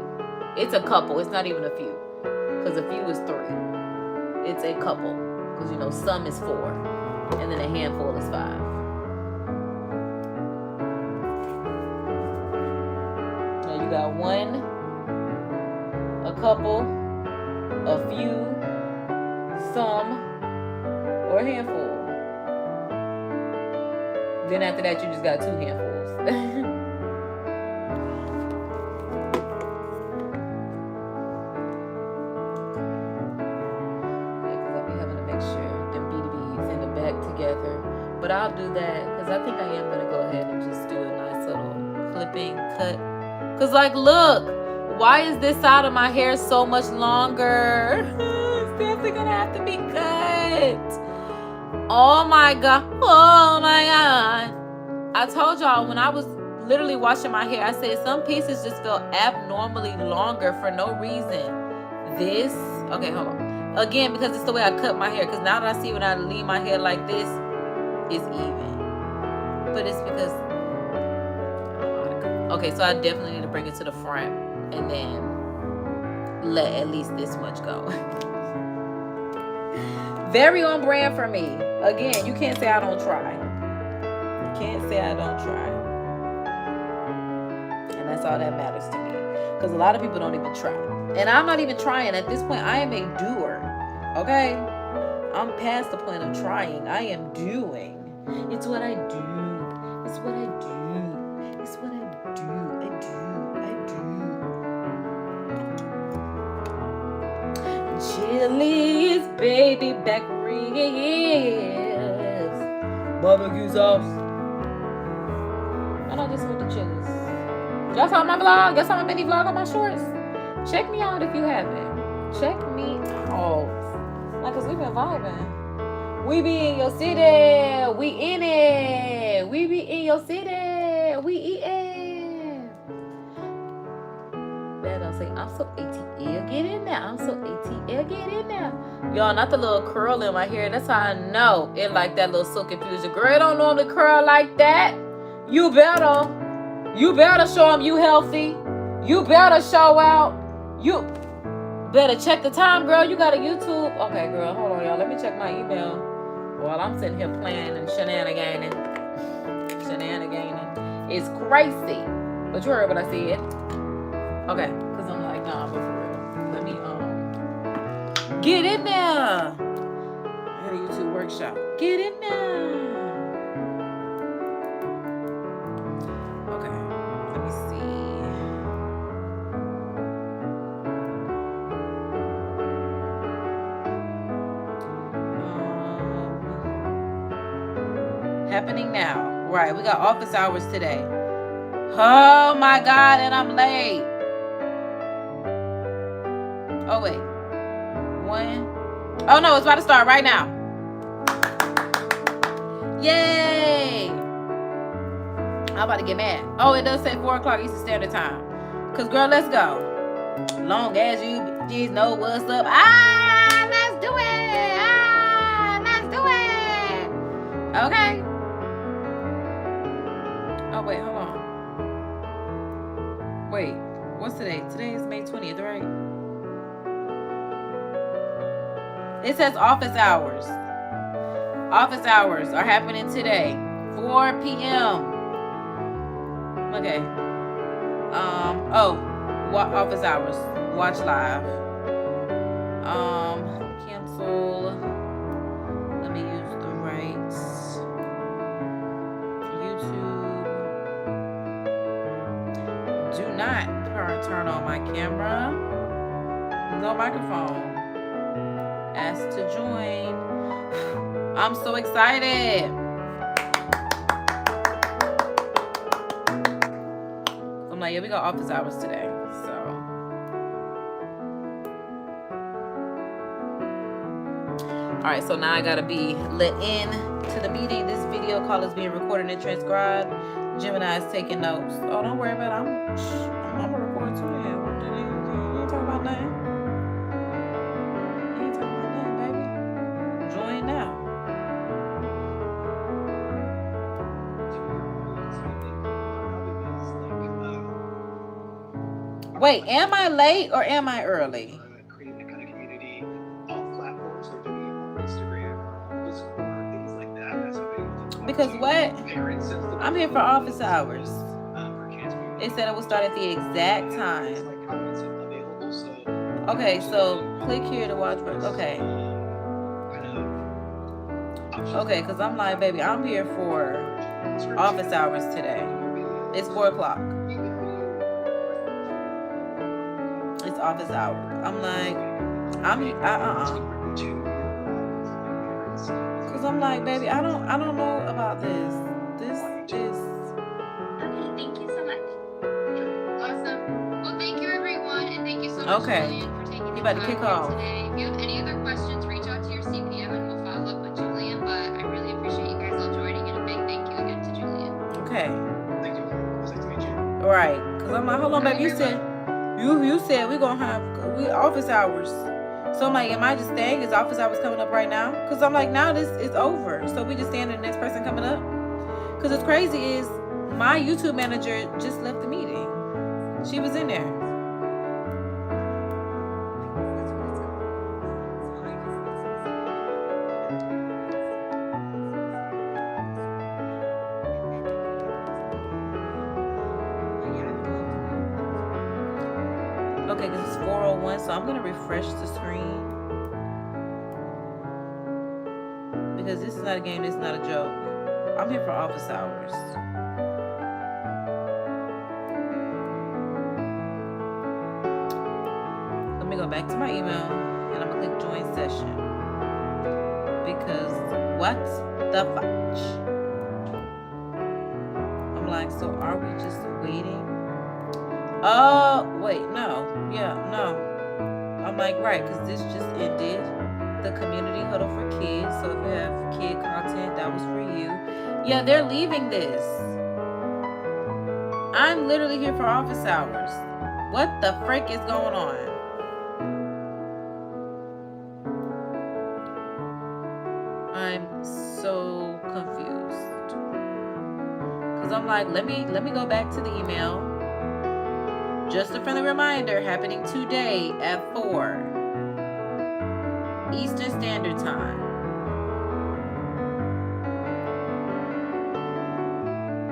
A: It's a couple. It's not even a few. Because a few is 3. It's a couple. Because, you know, some is 4. And then a handful is 5. Now you got 1, a couple, a few, some, or a handful. Then after that, you just got 2 handfuls. I'll be having to make sure them BDBs in the back together. But I'll do that because I think I am going to go ahead and just do a nice little clipping cut. Because, like, look, why is this side of my hair so much longer? It's definitely going to have to be cut. Oh my god. I told y'all when I was literally washing my hair, I said some pieces just felt abnormally longer for no reason. This, okay, hold on. Again, because it's the way I cut my hair. Because now that I see when I leave my hair like this, it's even. But it's because, okay, so I definitely need to bring it to the front and then let at least this much go. Very on brand for me. Again, you can't say I don't try. You can't say I don't try. And that's all that matters to me. Because a lot of people don't even try. And I'm not even trying. At this point, I am a doer. Okay? I'm past the point of trying. I am doing. It's what I do. It's what I do. It's what I Chili's baby back ribs, barbecue sauce. And I just went to Chili's. Y'all saw my vlog? Y'all saw my mini vlog on my shorts? Check me out if you haven't. Check me out. Like, cause we been vibing. We be in your city. We in it. We be in your city. We eating. Man, I'll say, I'm so ATL. Get in there. I'm so ATL. Get in there. Y'all, not the little curl in my hair. That's how I know it like that little silky fusion. Girl, it don't normally curl like that. You better show them you healthy. You better show out. You better check the time, girl. You got a YouTube. Okay, girl, hold on, y'all. Let me check my email while I'm sitting here playing and shenanigans. It's crazy. But you heard what I said. Okay, because I'm like, nah, but for real. Let me get in there. I had a YouTube workshop. Get in there. Okay, let me see. Happening now. Right, we got office hours today. Oh my God, and I'm late. Oh wait. Oh no, it's about to start right now. Yay! I'm about to get mad. Oh, it does say 4 o'clock Eastern Standard Time. Cause girl, let's go. Long as you just know what's up. Let's do it. Let's do it. Okay. Oh wait, hold on. Wait, what's today? Today is May 20th, right? It says office hours. Office hours are happening today, 4 p.m. Okay. Office hours. Watch live. Cancel. Let me use the right YouTube. Do not turn on my camera. No microphone. Ask to join. I'm so excited. I'm like, yeah, we got office hours today. So alright, so now I gotta be let in to the meeting. This video call is being recorded and transcribed. Gemini is taking notes. Oh, don't worry about it. I'm gonna record too. You ain't talking about nothing. You ain't talking about nothing, baby. Join now. Wait, am I late or am I early?
B: Creating a kind of community off platforms, so doing it on Instagram, Discord, things like that. That's how they
A: Because what?
B: Parents,
A: I'm here for office hours.
B: For kids.
A: They said it will start at the exact time.
B: Like comments available, so
A: Okay, so click here to watch. Okay. Okay, because I'm like, baby, I'm here for office hours today. It's 4 o'clock. It's office hour. I'm like, Cause I'm like, baby, I don't know about this. This is.
C: Okay, thank you so much. Awesome. Well, thank you everyone, and thank you so much,
A: Okay.
C: Julian, for taking the
A: You about to
C: time
A: kick
C: here
A: off.
C: today. If you have any other questions, reach out to your CPM and we'll follow up with Julian. But I really appreciate you guys all joining, and a big thank you again to Julian.
A: Okay.
B: Thank you. Nice to meet you.
A: All right. Cause I'm like, hold on, baby. You said we gonna have office hours. So I'm like, am I just staying? Is office hours coming up right now? Cause I'm like, now this is over. So we just stand in the next person coming up. Cause what's crazy is my YouTube manager just left the meeting. She was in there. Okay, because it's 4:01, so I'm gonna refresh the screen. Because this is not a game, this is not a joke. I'm here for office hours. Let me go back to my email. and I'm gonna click join session because what the fudge? I'm like, so are we just waiting? Oh, wait, no. Yeah, no. I'm like, right, because this just ended. The community huddle for kids. So if you have kid content, that was for you. Yeah, they're leaving this. I'm literally here for office hours. What the frick is going on? I'm so confused. Cause I'm like, let me go back to the email. Just a friendly reminder, happening today at 4 Eastern Standard Time.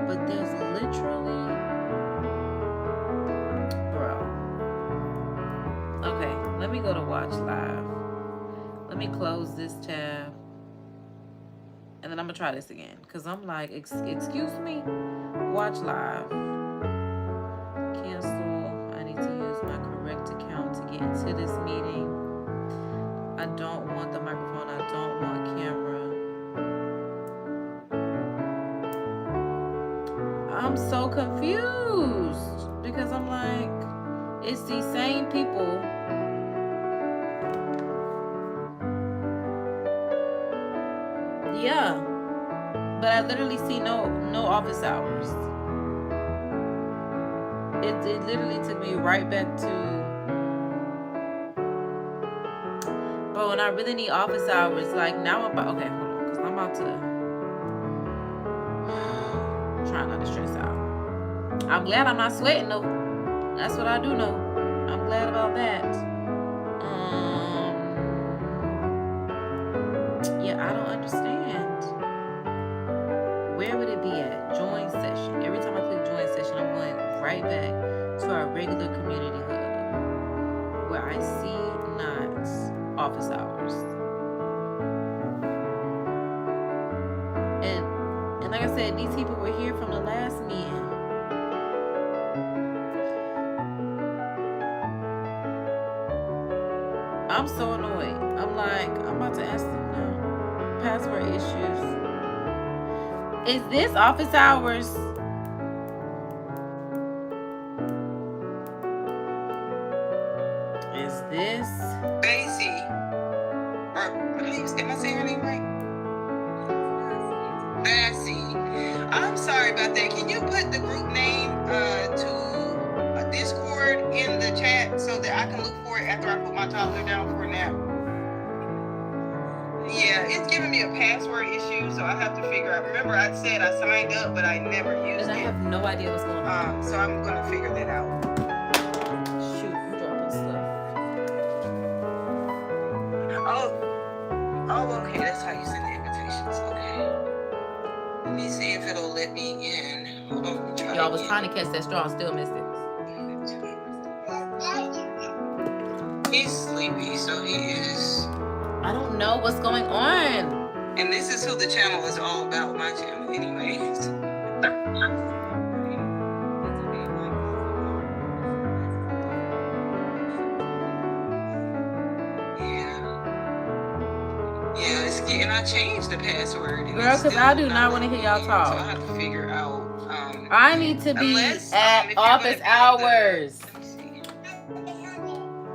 A: But there's literally, bro. Okay, let me go to watch live. Let me close this tab. And then I'm gonna try this again. Cause I'm like, excuse me, watch live. Cancel. I need to use my correct account to get into this meeting. I don't want the microphone. I don't want camera. I'm so confused because I'm like, it's these same people. Yeah, but I literally see no office hours. It literally took me right back to, bro, and I really need office hours. Like now I'm about, okay, hold on, because I'm about to try not to stress out. I'm glad I'm not sweating though. That's what I do know. I'm glad about that. Yeah, I don't understand. Where would it be at? Join session. Every time I click join session, I'm going right back to our regular community hub where I see not office hours. And like I said, these people were here from the last meeting. I'm so annoyed. I'm like, I'm about to ask them now. Password issues. Is this office hours? Is this?
D: Daisy. Or, am I saying her name right? Daisy. I'm sorry about that. Can you put the group name to Discord in the chat so that I can look for it after I put my toddler down for a nap? Yeah, it's giving me a password issue, so I have to figure out. Remember, I said I signed up, but I never used
A: And I
D: it.
A: have no idea what's going on.
D: So I'm gonna figure that out.
A: Shoot, I'm dropping stuff.
D: Oh, okay. That's how you send the invitations. Okay. Let me see if it'll let me in. Hold on. Let me try
A: Y'all was
D: again.
A: trying to catch that straw and still missed it.
D: He's sleepy, so he is.
A: I don't know what's going on.
D: And this is who the channel is all about, my channel, anyways. Yeah, it's getting. I changed the password.
A: Girl, because I do not want to hear y'all
D: So
A: talk.
D: I have to figure out.
A: I need to be
D: Unless,
A: at
D: if you're
A: office
D: gonna be
A: hours.
D: let me see.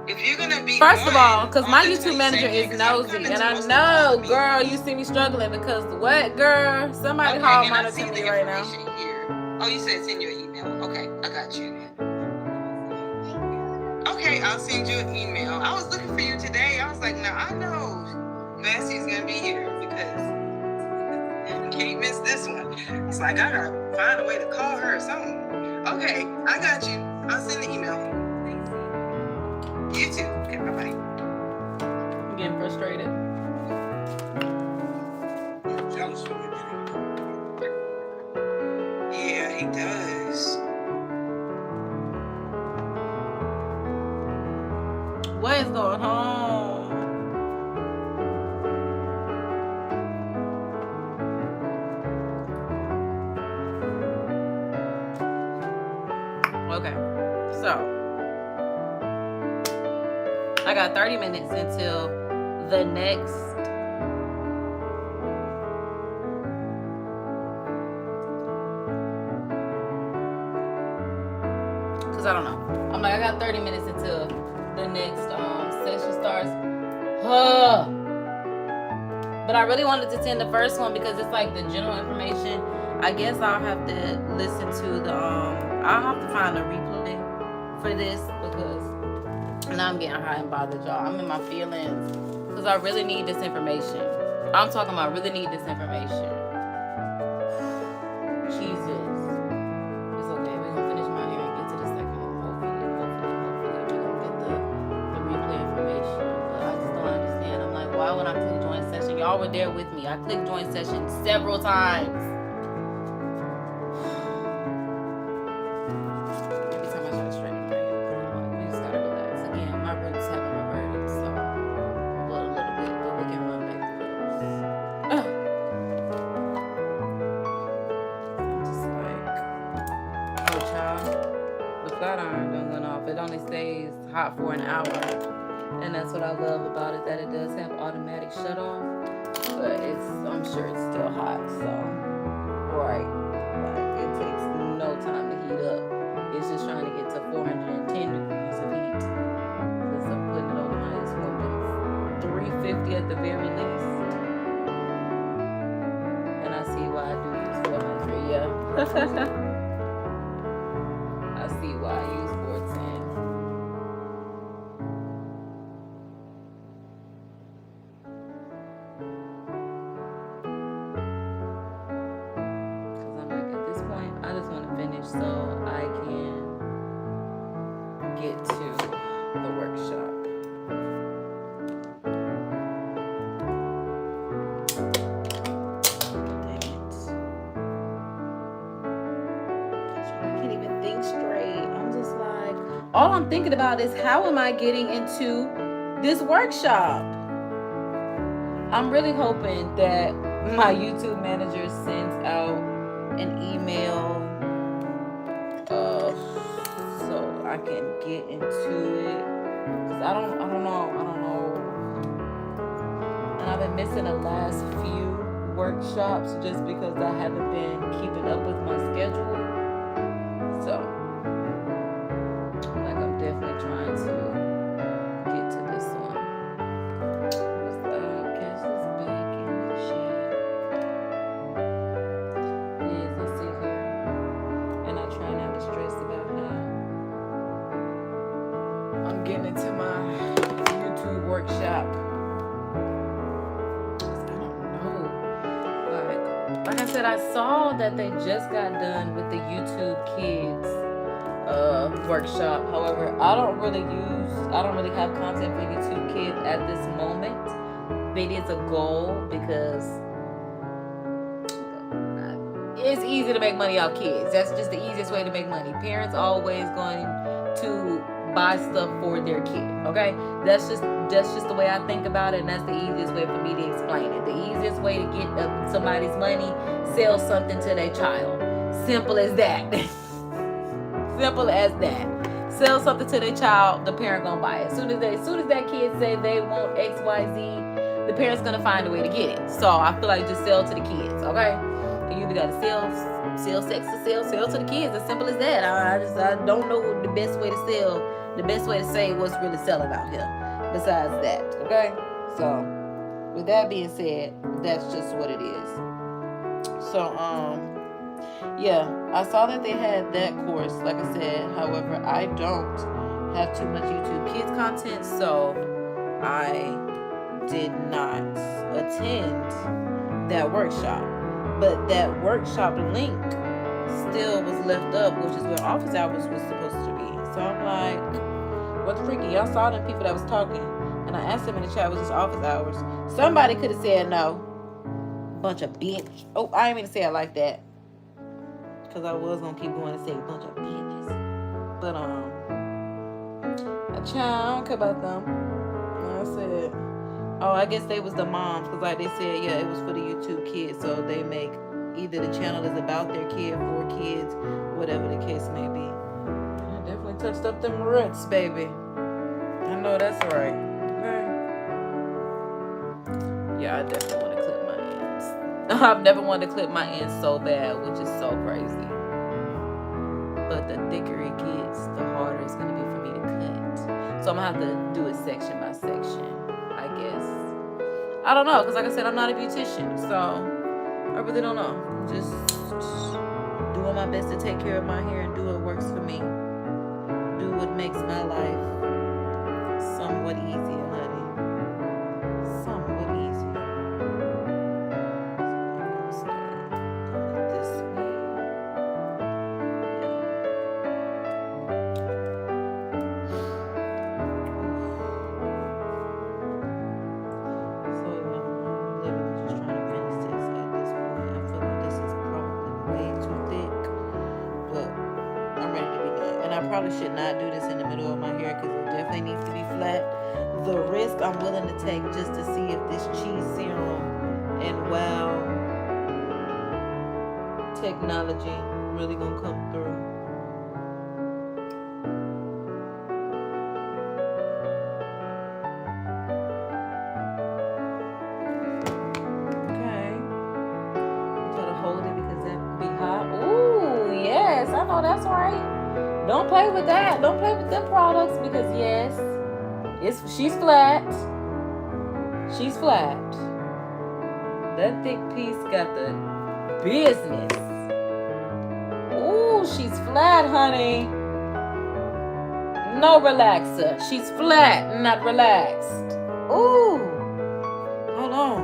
D: If you're gonna be
A: First of all, because my
D: on the
A: YouTube manager
D: 22nd,
A: is
D: 'cause I'm
A: nosy.
D: coming
A: And
D: to
A: I
D: most of the
A: know,
D: meetings.
A: girl, you see me struggling because what, girl? Somebody
D: Okay,
A: call
D: and I see
A: monitor
D: the
A: me right now.
D: information here. Oh, you said send your email. Okay, I got you. Okay, I'll send you an email. I was looking for you today. I was like, now I know Massey's gonna be here because you can't miss this one. It's like I gotta find a way to call her or something. Okay, I got you. I'll send the email. You too. Okay, bye-bye.
A: I'm getting frustrated.
D: Yeah, he does.
A: What is going on? Okay, so I got 30 minutes until the next because I don't know. I'm like, I got 30 minutes until the next session starts. But I really wanted to attend the first one because it's like the general information. I guess I'll have to listen to the I'll have to find a replay for this because now I'm getting high and bothered, y'all. I'm in my feelings because I really need this information. I'm talking about really need this information. Jesus. It's okay. We're gonna finish my hair and get to the second one. Hopefully we're gonna get the replay information. But I just don't understand. I'm like, why would I click join session? Y'all were there with me. I clicked join session several times. Every time I try to straighten my hair, we just gotta relax. Again, my roots haven't reverted, so blood a little bit, but we can run back through those. I'm just like, oh child, the flat iron done went off. It only stays hot for an hour. And that's what I love about it, that it does have automatic shut off, but I'm sure it's still hot, so, right, like, it takes no time to heat up. It's just trying to get to 410 degrees of heat. Since I'm putting it over my woman's 350 at the very least. And I see why I do use 400, yeah. I see why I use 410. So I can get to the workshop. Dang it. I can't even think straight. I'm just like, all I'm thinking about is how am I getting into this workshop? I'm really hoping that my YouTube manager sends out an email so I can get into it, because I don't know, and I've been missing the last few workshops just because I haven't been keeping up with my schedule, so like I'm definitely trying to get to this one. Catch this back in the chat. Yes, I see her. And I try not to stress about how I'm getting into my YouTube workshop. I don't know. Like I said, I saw that they just got done with the YouTube Kids workshop. However, I don't really have content for YouTube Kids at this moment. Maybe it's a goal because it's easy to make money off kids. That's just the easiest way to make money. Parents always going to buy stuff for their kid. Okay, that's just the way I think about it, and that's the easiest way for me to explain it. The easiest way to get somebody's money: sell something to their child. Simple as that. Simple as that. Sell something to their child. The parent gonna buy it. As soon as that kid say they want XYZ, the parent's gonna find a way to get it. So I feel like just sell to the kids. Okay. You either gotta sell sex or sell to the kids. As simple as that. I don't know the best way to sell. The best way to say what's really selling out here. Besides that, okay. So, with that being said, that's just what it is. So, yeah, I saw that they had that course. Like I said, however, I don't have too much YouTube Kids content, so I did not attend that workshop. But that workshop link still was left up, which is where office hours was supposed to be. So I'm like, what the freaky? Y'all saw them people that was talking, and I asked them in the chat, was this office hours? Somebody could have said no. Bunch of bitch. Oh, I didn't mean to say it like that, because I was gonna keep going and say bunch of bitches. But a child, I don't care about them. And I said, oh, I guess they was the moms, because like they said, yeah, it was for the YouTube Kids, so they make either the channel is about their kid, for kids, whatever the case may be. I definitely touched up them roots, baby. I know that's right. Okay. Yeah, I definitely want to clip my ends. I've never wanted to clip my ends so bad, which is so crazy. But the thicker it gets, the harder it's going to be for me to cut. So I'm going to have to do it section by section, I guess. I don't know, because like I said, I'm not a beautician. So I really don't know. I'm just doing my best to take care of my hair and do what works for me. Do what makes my life somewhat easier, honey. Somewhat easier. So I'm gonna start going this way. So I'm literally just trying to finish this at this point. I feel like this is probably way too thick, but I'm ready to be done. And I probably should not do this in the middle of my hair because it definitely needs to be flat. The risk I'm willing to take just to see if this cheese serum and wow technology really gonna come through. Okay. Try to hold it because that be hot. Ooh, yes, I know that's right. Don't play with that. Don't play with them products because yes, she's flat. She's flat. That thick piece got the business. Ooh, she's flat, honey. No relaxer. She's flat, not relaxed. Ooh. Hold on.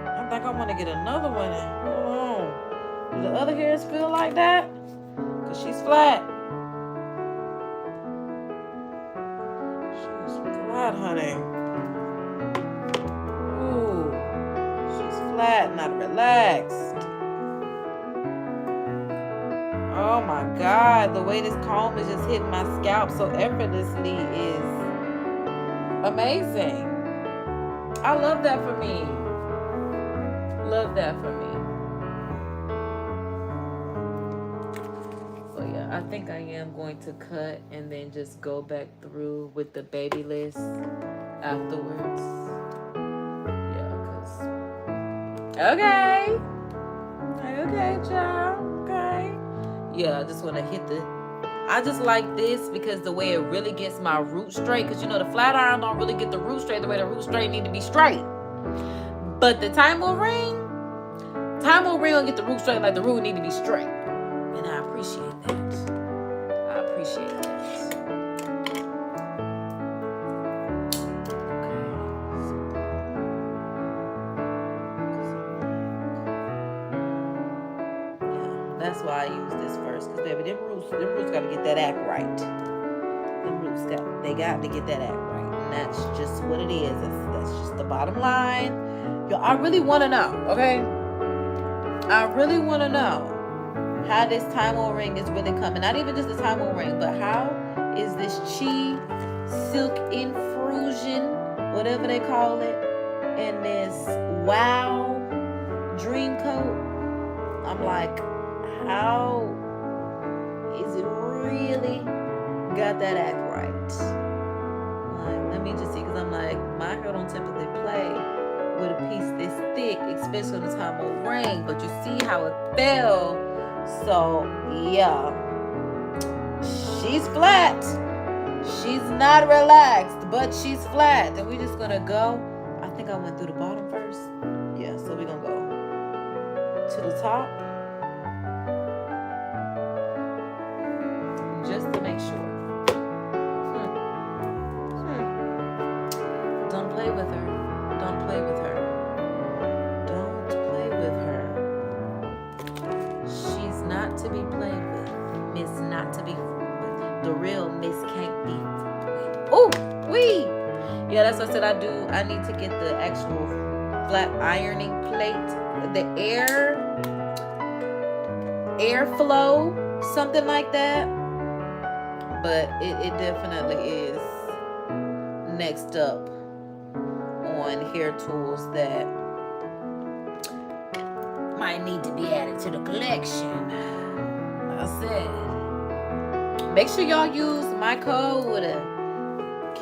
A: I think I want to get another one in. Hold on. Do the other hairs feel like that? Because she's flat. She's flat, honey. Ooh. She's flat, not relaxed. Oh my God. The way this comb is just hitting my scalp so effortlessly is amazing. I love that for me. Love that for me. So yeah, I think I am going to cut and then just go back through with the baby list afterwards. Yeah, cause okay, child. Okay. Yeah, I just want to hit the. I just like this because the way it really gets my root straight. Because you know the flat iron don't really get the root straight the way the root straight need to be straight. But the #ring will get the root straight like the root need to be straight. And I appreciate that. I appreciate that. That's why I use this first, because baby, them roots gotta get that act right. Them roots they got to get that act right, and that's just what it is. That's just the bottom line. Yo, I really want to know, okay? I really want to know how this ⴨ring is really coming. Not even just the ⴨ring, but how is this chi silk infusion, whatever they call it, and this wow dream coat? I'm like, how is it really got that act right? Like, let me just see, because I'm like, my hair don't typically play with a piece this thick, especially on the ⴨ring, but you see how it fell. So yeah, she's flat. She's not relaxed, but she's flat. And we're just gonna go. I think I went through the bottom first. Yeah, so we're gonna go to the top. Just to make sure. Don't play with her. Don't play with her. Don't play with her. She's not to be played with. Miss not to be with. The real Miss can't be with. Ooh, wee! Yeah, that's what I said I do. I need to get the actual flat ironing plate. The airflow, something like that. But it definitely is next up on hair tools that might need to be added to the collection. Like I said, make sure y'all use my code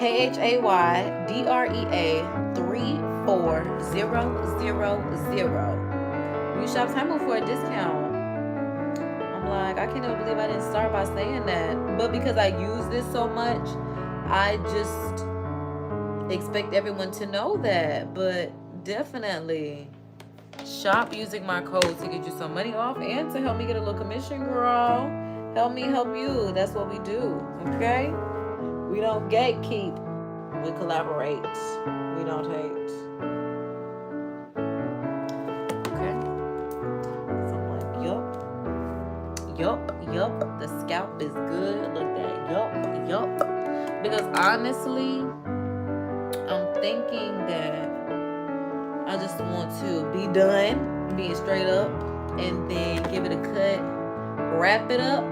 A: KHAYDREA34000. You shop Temu for a discount. I'm like, I can't even believe I didn't start by saying that. But because I use this so much, I just expect everyone to know that. But definitely shop using my code to get you some money off and to help me get a little commission, girl. Help me help you. That's what we do, okay? We don't gatekeep. We collaborate. We don't hate. Okay. So I'm like, yup. The scalp is good. Look at that. Yup. Because honestly, I'm thinking that I just want to be done, being straight up, and then give it a cut, wrap it up,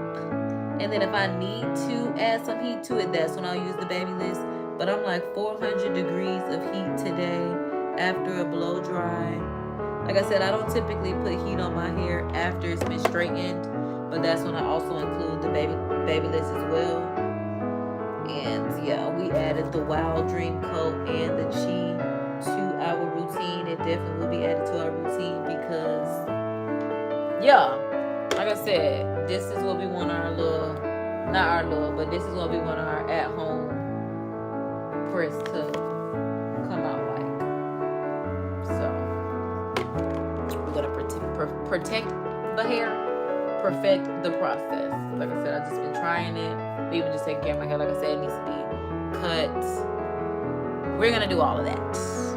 A: and then if I need to add some heat to it, that's when I'll use the Babyliss. But I'm like 400 degrees of heat today after a blow dry. Like I said, I don't typically put heat on my hair after it's been straightened, but that's when I also include the Babyliss as well. And yeah, we added the Wild Dream Coat and the Chi to our routine. It definitely will be added to our routine because, yeah, like I said, this is what we want our little, not our little, but this is what we want our at-home press to come out like. So we're gonna protect the hair, perfect the process. Like I said, I've just been trying it, even just taking care of my hair. Like I said, it needs to be cut. We're gonna do all of that because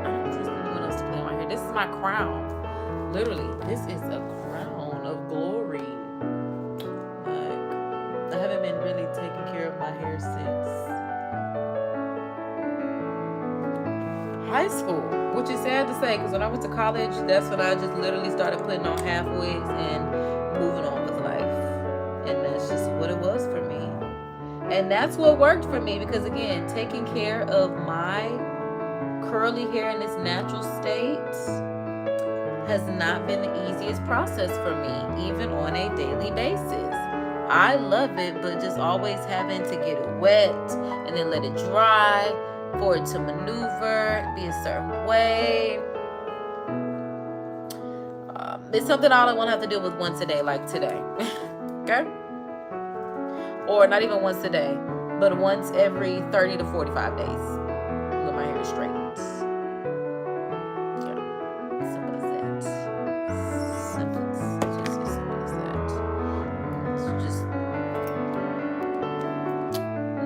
A: I just don't know what else to put on my hair. This is my crown. Literally, this is a crown of glory. Like, I haven't been really taking care of my hair since high school, which is sad to say because when I went to college, that's when I just literally started putting on half wigs and moving on with life. And that's just what it was for me. And that's what worked for me because, again, taking care of my curly hair in its natural state has not been the easiest process for me, even on a daily basis. I love it, but just always having to get it wet and then let it dry for it to maneuver, be a certain way. It's something I don't want to have to deal with once a day, like today. Okay? Or not even once a day, but once every 30 to 45 days with my hair straightened. Yeah. Simple as that. Simple as that.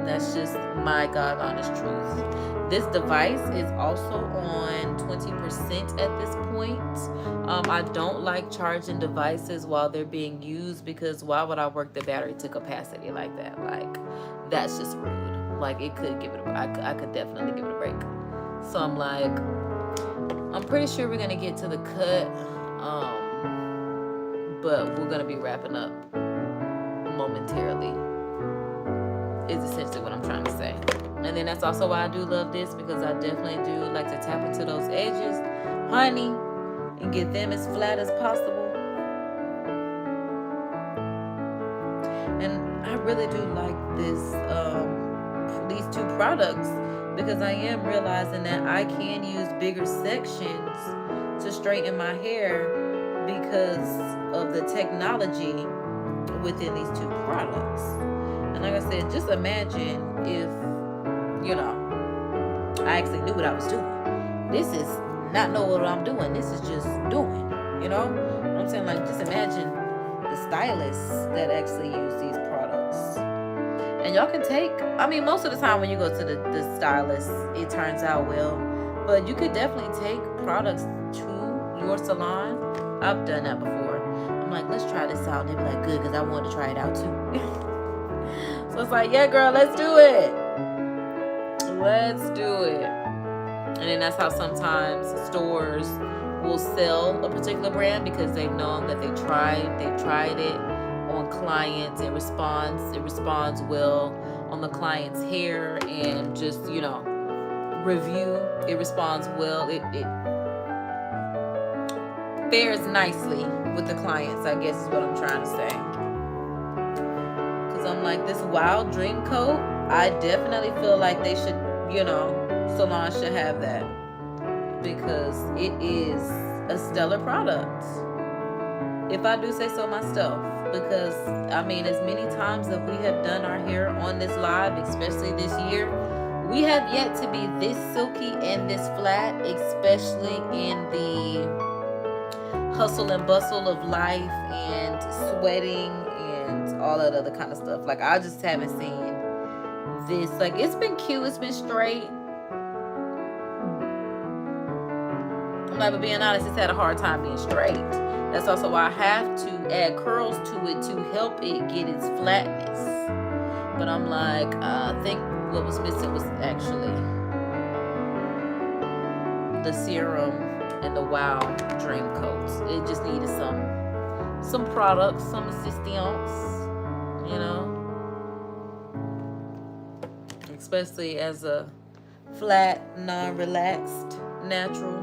A: That's just my God honest truth. This device is also on 20% at this point. I don't like charging devices while they're being used because why would I work the battery to capacity like that? Like, that's just rude. Like, it could give it I could definitely give it a break. So I'm like, I'm pretty sure we're gonna get to the cut, but we're gonna be wrapping up momentarily is essentially what I'm trying to say. And then that's also why I do love this, because I definitely do like to tap into those edges, honey, and get them as flat as possible. And I really do like this, these two products, because I am realizing that I can use bigger sections to straighten my hair because of the technology within these two products. And like I said, just imagine if, you know, I actually knew what I was doing. This is not know what I'm doing. This is just doing, you know? What I'm saying, like, just imagine the stylists that actually use these products. And y'all can take, I mean, most of the time when you go to the stylist, it turns out well. But you could definitely take products to your salon. I've done that before. I'm like, let's try this out. And they be like, good, because I wanted to try it out too. So it's like, yeah, girl, let's do it. Let's do it. And then that's how sometimes stores will sell a particular brand because they've known that they've tried it on clients. It responds well on the client's hair and just, you know, review. It responds well. It fares nicely with the clients, I guess is what I'm trying to say. Because I'm like, this Wild Dream Coat, I definitely feel like they should, you know, salons should have that, because it is a stellar product, if I do say so myself. Because I mean, as many times that we have done our hair on this live, especially this year, we have yet to be this silky and this flat, especially in the hustle and bustle of life and sweating and all that other kind of stuff. Like, I just haven't seen this. Like, it's been cute, it's been straight. I'm not being honest, it's had a hard time being straight. That's also why I have to add curls to it to help it get its flatness. But I'm like, I think what was missing was actually the serum and the Wow Dream Coats. It just needed some products, some assistance, you know, especially as a flat, non-relaxed, natural,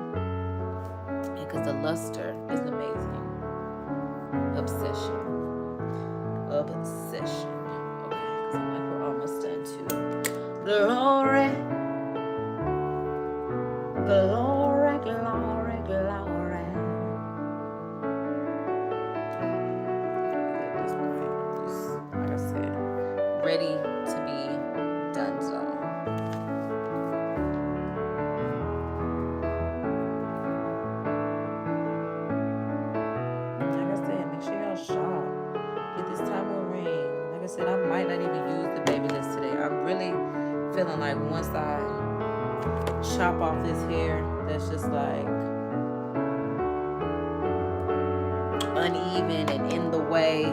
A: because the luster is amazing. Obsession. Okay, because I'm like, we're almost done too. Glory, glory, glory, glory. Like I said, ready to be done. So. I might not even use the baby lift today. I'm really feeling like once I chop off this hair that's just like uneven and in the way,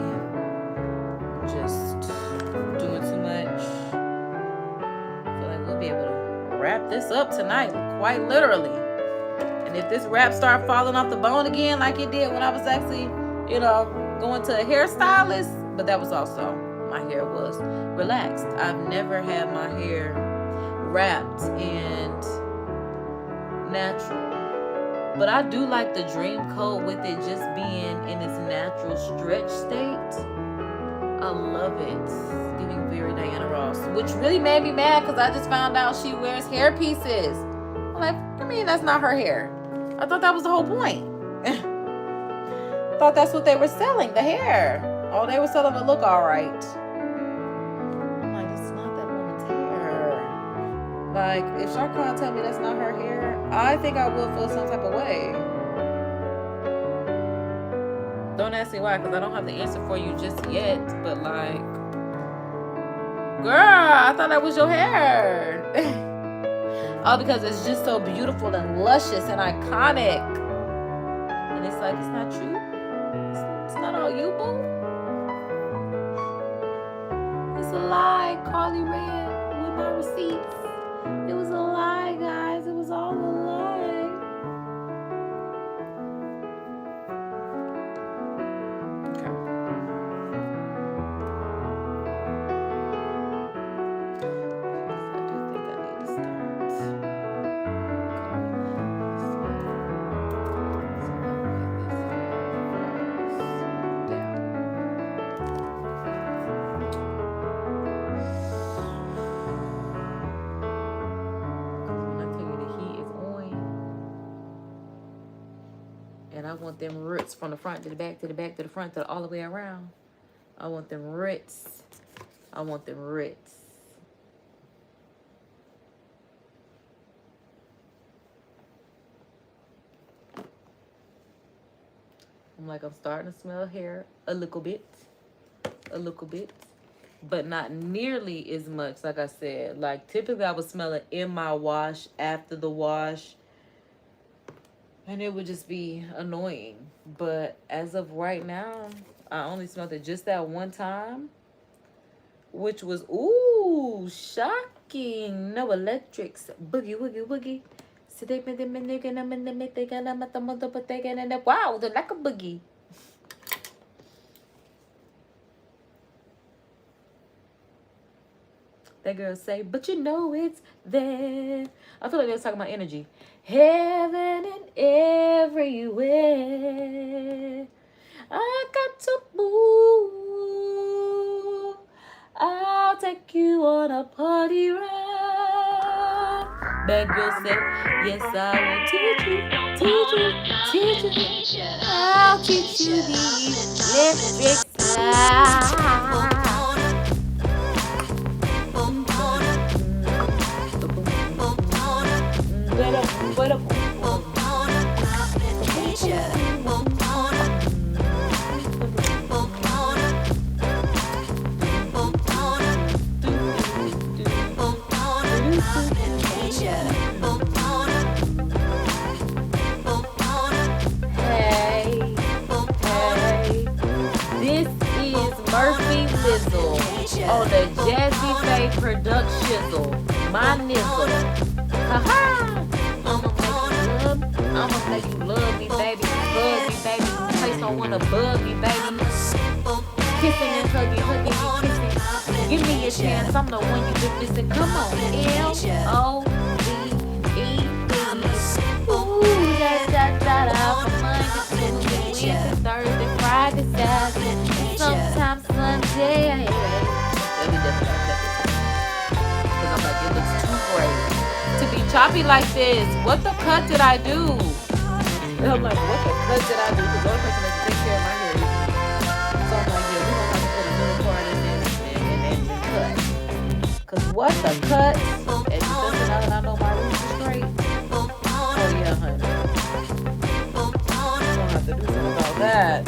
A: just doing too much, I feel like we'll be able to wrap this up tonight, quite literally. And if this wrap start falling off the bone again like it did when I was actually, you know, going to a hairstylist, but that was also, my hair was relaxed. I've never had my hair wrapped and natural. But I do like the Dream Coat with it just being in its natural stretch state. I love it. Giving very Diana Ross, which really made me mad because I just found out she wears hair pieces. I'm like, I mean, that's not her hair. I thought that was the whole point. I thought that's what they were selling, the hair. Oh, they were selling the look all right. I'm like, it's not that woman's hair. Like, if Sharkon tell me that's not her hair, I think I will feel some type of way. Don't ask me why, because I don't have the answer for you just yet. But like, girl, I thought that was your hair. Oh, because it's just so beautiful and luscious and iconic. And it's like, it's not true. It's not all you, boo. It's a lie, Carly Red, with my receipts. It was a lie, guys. It was all a lie. Okay. I do think I need to start. I want them roots from the front to the back, to the back, to the front, to all the way around. I want them roots. I want them roots. I'm like, I'm starting to smell hair a little bit, but not nearly as much. Like I said, like typically I would smell it in my wash, after the wash, and it would just be annoying. But as of right now, I only smelled it just that one time, which was, ooh, shocking. No electrics. Boogie, woogie, woogie. Wow, they're like a boogie. That girl say, but you know it's there. I feel like they was talking about energy. Heaven and everywhere. I got to move. I'll take you on a party. Bad girl said, yes, I will teach you, teach you, teach you. I'll teach you the electric slide. On the Jazzy Faye production, my nizzle. Ha-ha! I'ma make you love me, baby. Love me, baby. Place on one above me, baby. Kissing and hugging, hugging and kissing. Give me a chance, I'm the one you've been missing. Come on, L-O-V-E-E. Ooh, da-da-da-da. From Monday, Tuesday, Wednesday, Thursday, Friday, Saturday, sometimes Sunday. Because I'm like, it looks too great to be choppy like this. What the cut did I do? And I'm like, what the cut did I do? Because the only person that can take care of my hair is me. So I'm like, yeah, we're going to have to put a little part in this and cut. Because what the cut? And just now that I know my roots are straight. Oh yeah, honey. I'm going to have to do something about that.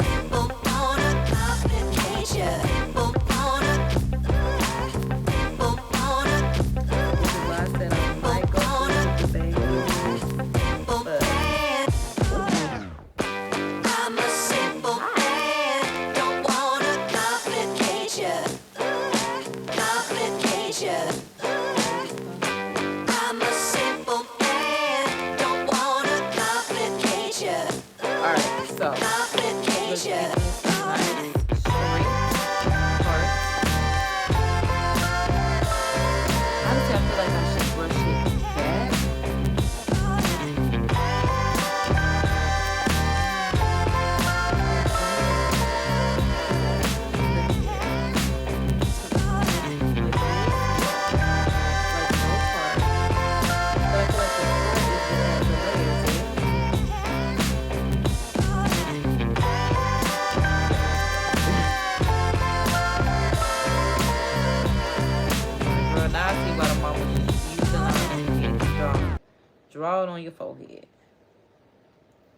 A: Draw it on your forehead.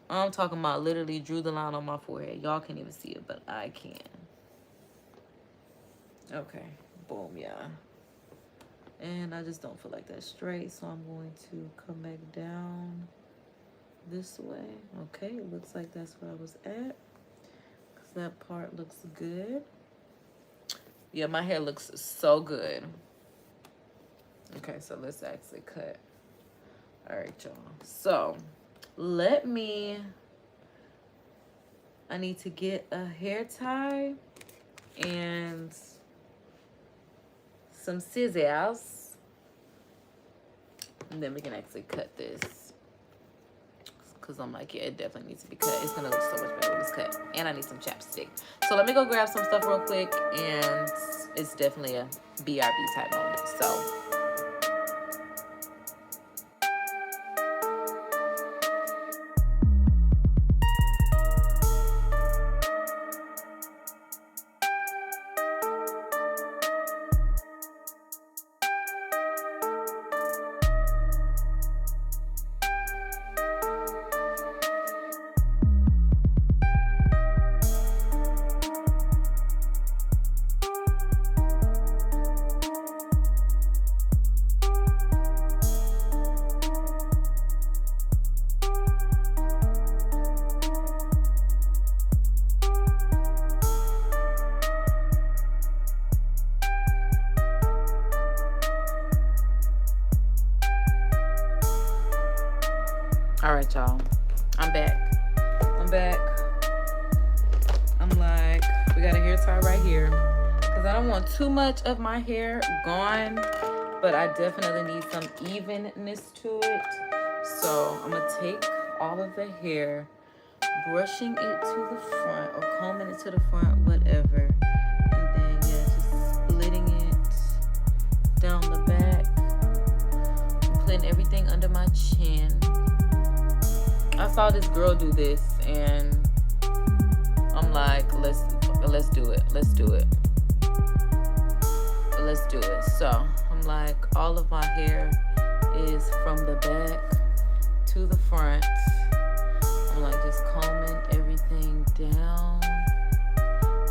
A: I'm talking about literally drew the line on my forehead. Y'all can't even see it, but I can. Okay, boom, yeah. And I just don't feel like that's straight, so I'm going to come back down this way. Okay, it looks like that's where I was at. Because that part looks good. Yeah, my hair looks so good. Okay, so let's actually cut. All right, y'all. So I need to get a hair tie and some scissors, and then we can actually cut this. Because I'm like, yeah, it definitely needs to be cut. It's gonna look so much better when it's cut. And I need some chapstick. So let me go grab some stuff real quick, and it's definitely a BRB type moment. So all right, y'all, I'm back. I'm like, we got a hair tie right here because I don't want too much of my hair gone, but I definitely need some evenness to it. So I'm gonna take all of the hair, brushing it to the front or combing it to the front, whatever, and then yeah, just splitting it down the back. I'm putting everything under saw this girl do this, and I'm like, let's do it. So I'm like, all of my hair is from the back to the front. I'm like just combing everything down.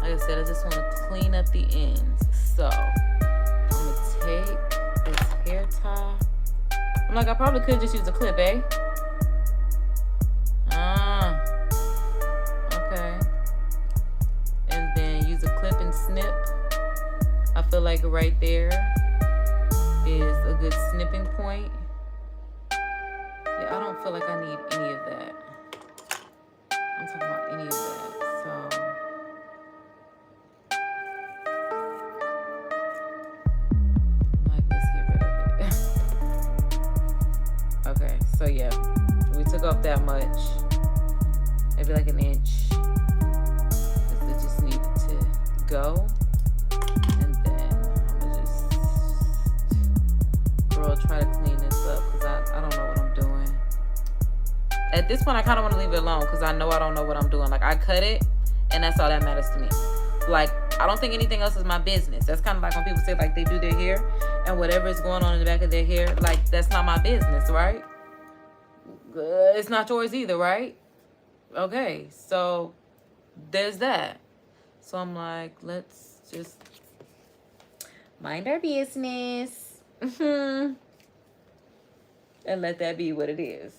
A: Like I said, I just want to clean up the ends. So I'm gonna take this hair tie. I'm like, I probably could just use a clip, eh? Okay. And then use a clip and snip. I feel like right there is a good snipping point. Yeah, I don't feel like I need any of that. I'm talking about any of that. So like, let's get rid of it. Okay, so yeah, we took off that much, maybe like an inch. It just needed to go. And then I'm gonna just, girl, try to clean this up because I don't know what I'm doing. At this point, I kind of want to leave it alone because I know I don't know what I'm doing. Like, I cut it, and that's all that matters to me. Like, I don't think anything else is my business. That's kind of like when people say, like, they do their hair, and whatever is going on in the back of their hair, like, that's not my business, right? It's not yours either, right? Okay, so there's that. So I'm like, let's just mind our business. And let that be what it is.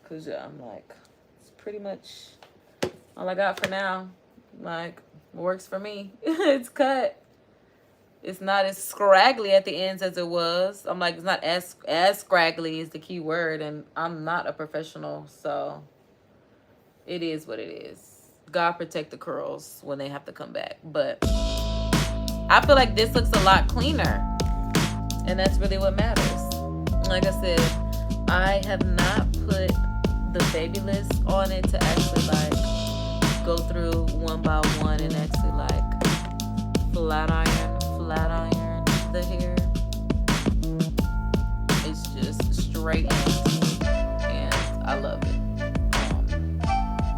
A: Cause yeah, I'm like, it's pretty much all I got for now. Like, works for me. It's cut. It's not as scraggly at the ends as it was. I'm like, it's not as scraggly is the key word, and I'm not a professional, so it is what it is. God protect the curls when they have to come back. But I feel like this looks a lot cleaner, and that's really what matters. Like I said, I have not put the baby list on it to actually like go through one by one and actually like flat iron the hair. It's just straight and I love it.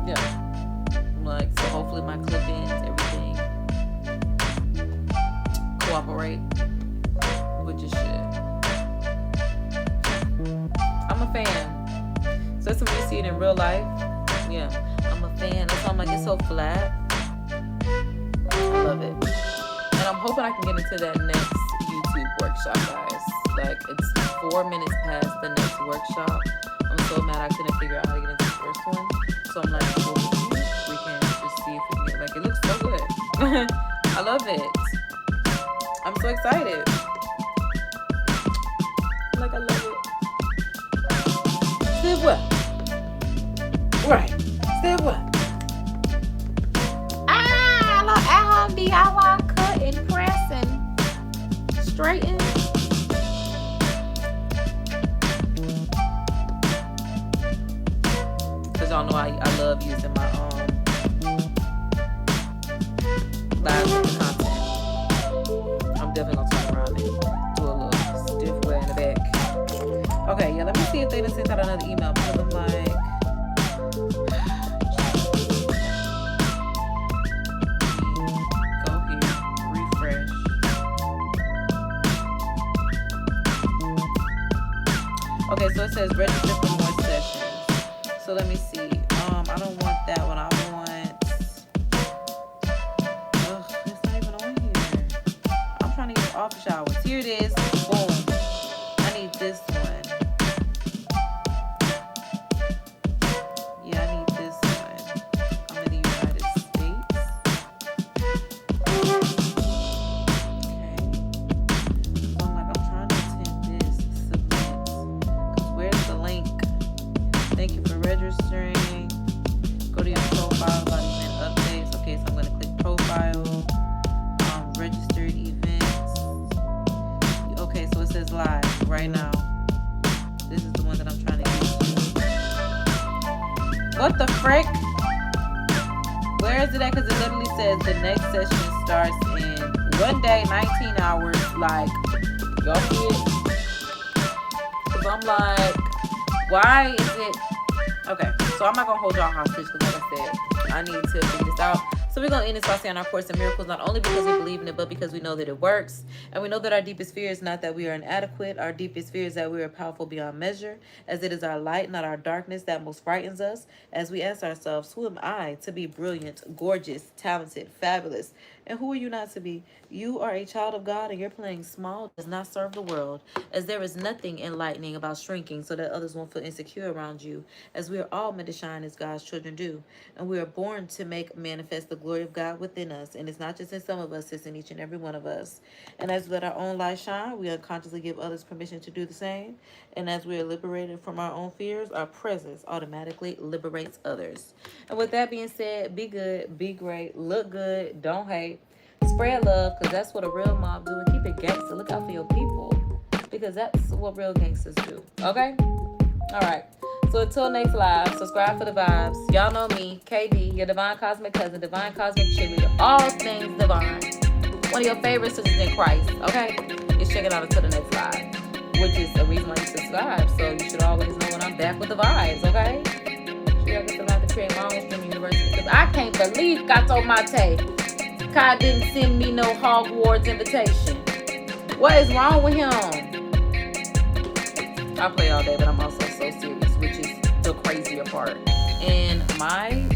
A: Yeah, like, so hopefully my clip-ins, everything cooperate, which it should. I'm a fan. So that's when you see it in real life. Yeah, I'm a fan. That's why I'm like, it's so flat. I love it. And I'm hoping I can get into that next YouTube workshop, guys. Like, it's 4 minutes past the next workshop. I'm so mad I couldn't figure out how to get into the first one. So I'm like, well, we can just see if we can get, like, it looks so good. I love it. I'm so excited. Like, I love it. Step what? Right. Step what? I love at-home DIY cut and press and straighten. Cause y'all know I love using my live content. I'm definitely gonna turn around and do a little stiff way in the back. Okay, yeah, let me see if they done sent out another email because I'm like, go here, refresh. Okay, so it says register for more sessions. So let me see. I don't want that one. I want. Ugh, it's not even on here. I'm trying to get office hours. Here it is. Boom. I need this one. Yeah, I need this one. I'm in the United States. Okay. So I'm like, I'm trying to attend this. Submit. Because where's the link? Thank you for registering. Go to your profile about event updates. Okay, so I'm going to click profile. Registered events. Okay, so it says live right now. This is the one that I'm trying to get to. What the frick? Where is it at? Because it literally says the next session starts in 1 day, 19 hours. Like, y'all see it? Because I'm like, why is it Okay, so I'm not gonna hold y'all hostage because, like I said, I need to figure this out. So we're gonna end this by saying our Course in Miracles, not only because we believe in it, but because we know that it works. And we know that our deepest fear is not that we are inadequate. Our deepest fear is that we are powerful beyond measure, as it is our light, not our darkness, that most frightens us. As we ask ourselves, who am I to be brilliant, gorgeous, talented, fabulous? And who are you not to be? You are a child of God, and you're playing small does not serve the world, as there is nothing enlightening about shrinking so that others won't feel insecure around you, as we are all meant to shine as God's children do. And we are born to make manifest the glory of God within us. And it's not just in some of us, it's in each and every one of us. And as we let our own light shine, we unconsciously give others permission to do the same. And as we are liberated from our own fears, our presence automatically liberates others. And with that being said, be good, be great, look good, don't hate. Spread love, because that's what a real mob do. And keep it gangster. Look out for your people, because that's what real gangsters do. Okay? All right. So until next live, subscribe for the vibes. Y'all know me, KD, your divine cosmic cousin, divine cosmic cheerleader, all things divine. One of your favorite sisters in Christ. Okay? Just check it out until the next live, which is a reason why you subscribe. So you should always know when I'm back with the vibes. Okay? I get to learn to create my own stream university, because I can't believe Gato Mate God didn't send me no Hogwarts invitation. What is wrong with him? I play all day, but I'm also so serious, which is the crazier part. And my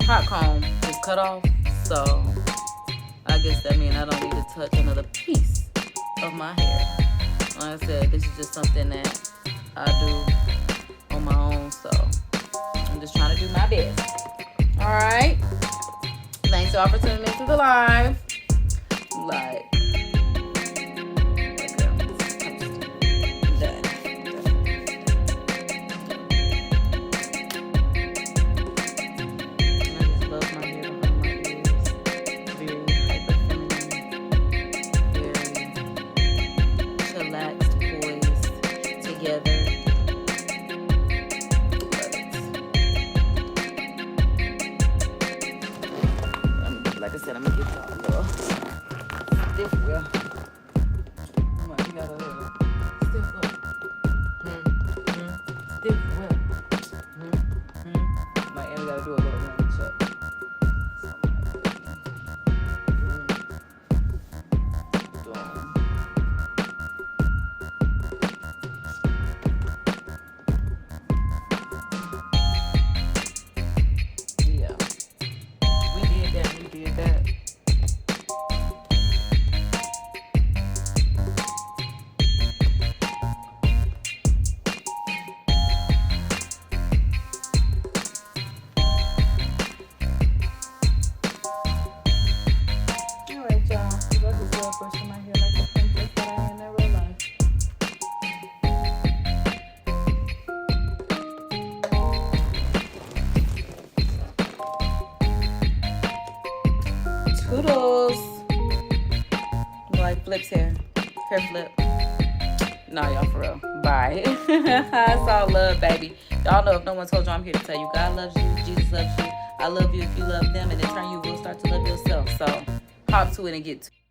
A: hot comb is cut off, so I guess that means I don't need to touch another piece of my hair. Like I said, this is just something that I do on my own, so I'm just trying to do my best. All right. Thanks y'all for tuning into the live. Like, like I said, I'm gonna get y'all a little stiff wheel. You got a little stiff wheel. Stiff wheel. Might even gotta do a little rim check. Toodles. Like flips hair flip. Nah, y'all, for real. Bye. It's all love, baby. Y'all know if no one told you, I'm here to tell you God loves you, Jesus loves you, I love you if you love them, and in turn you will start to love yourself. So hop to it and get to it.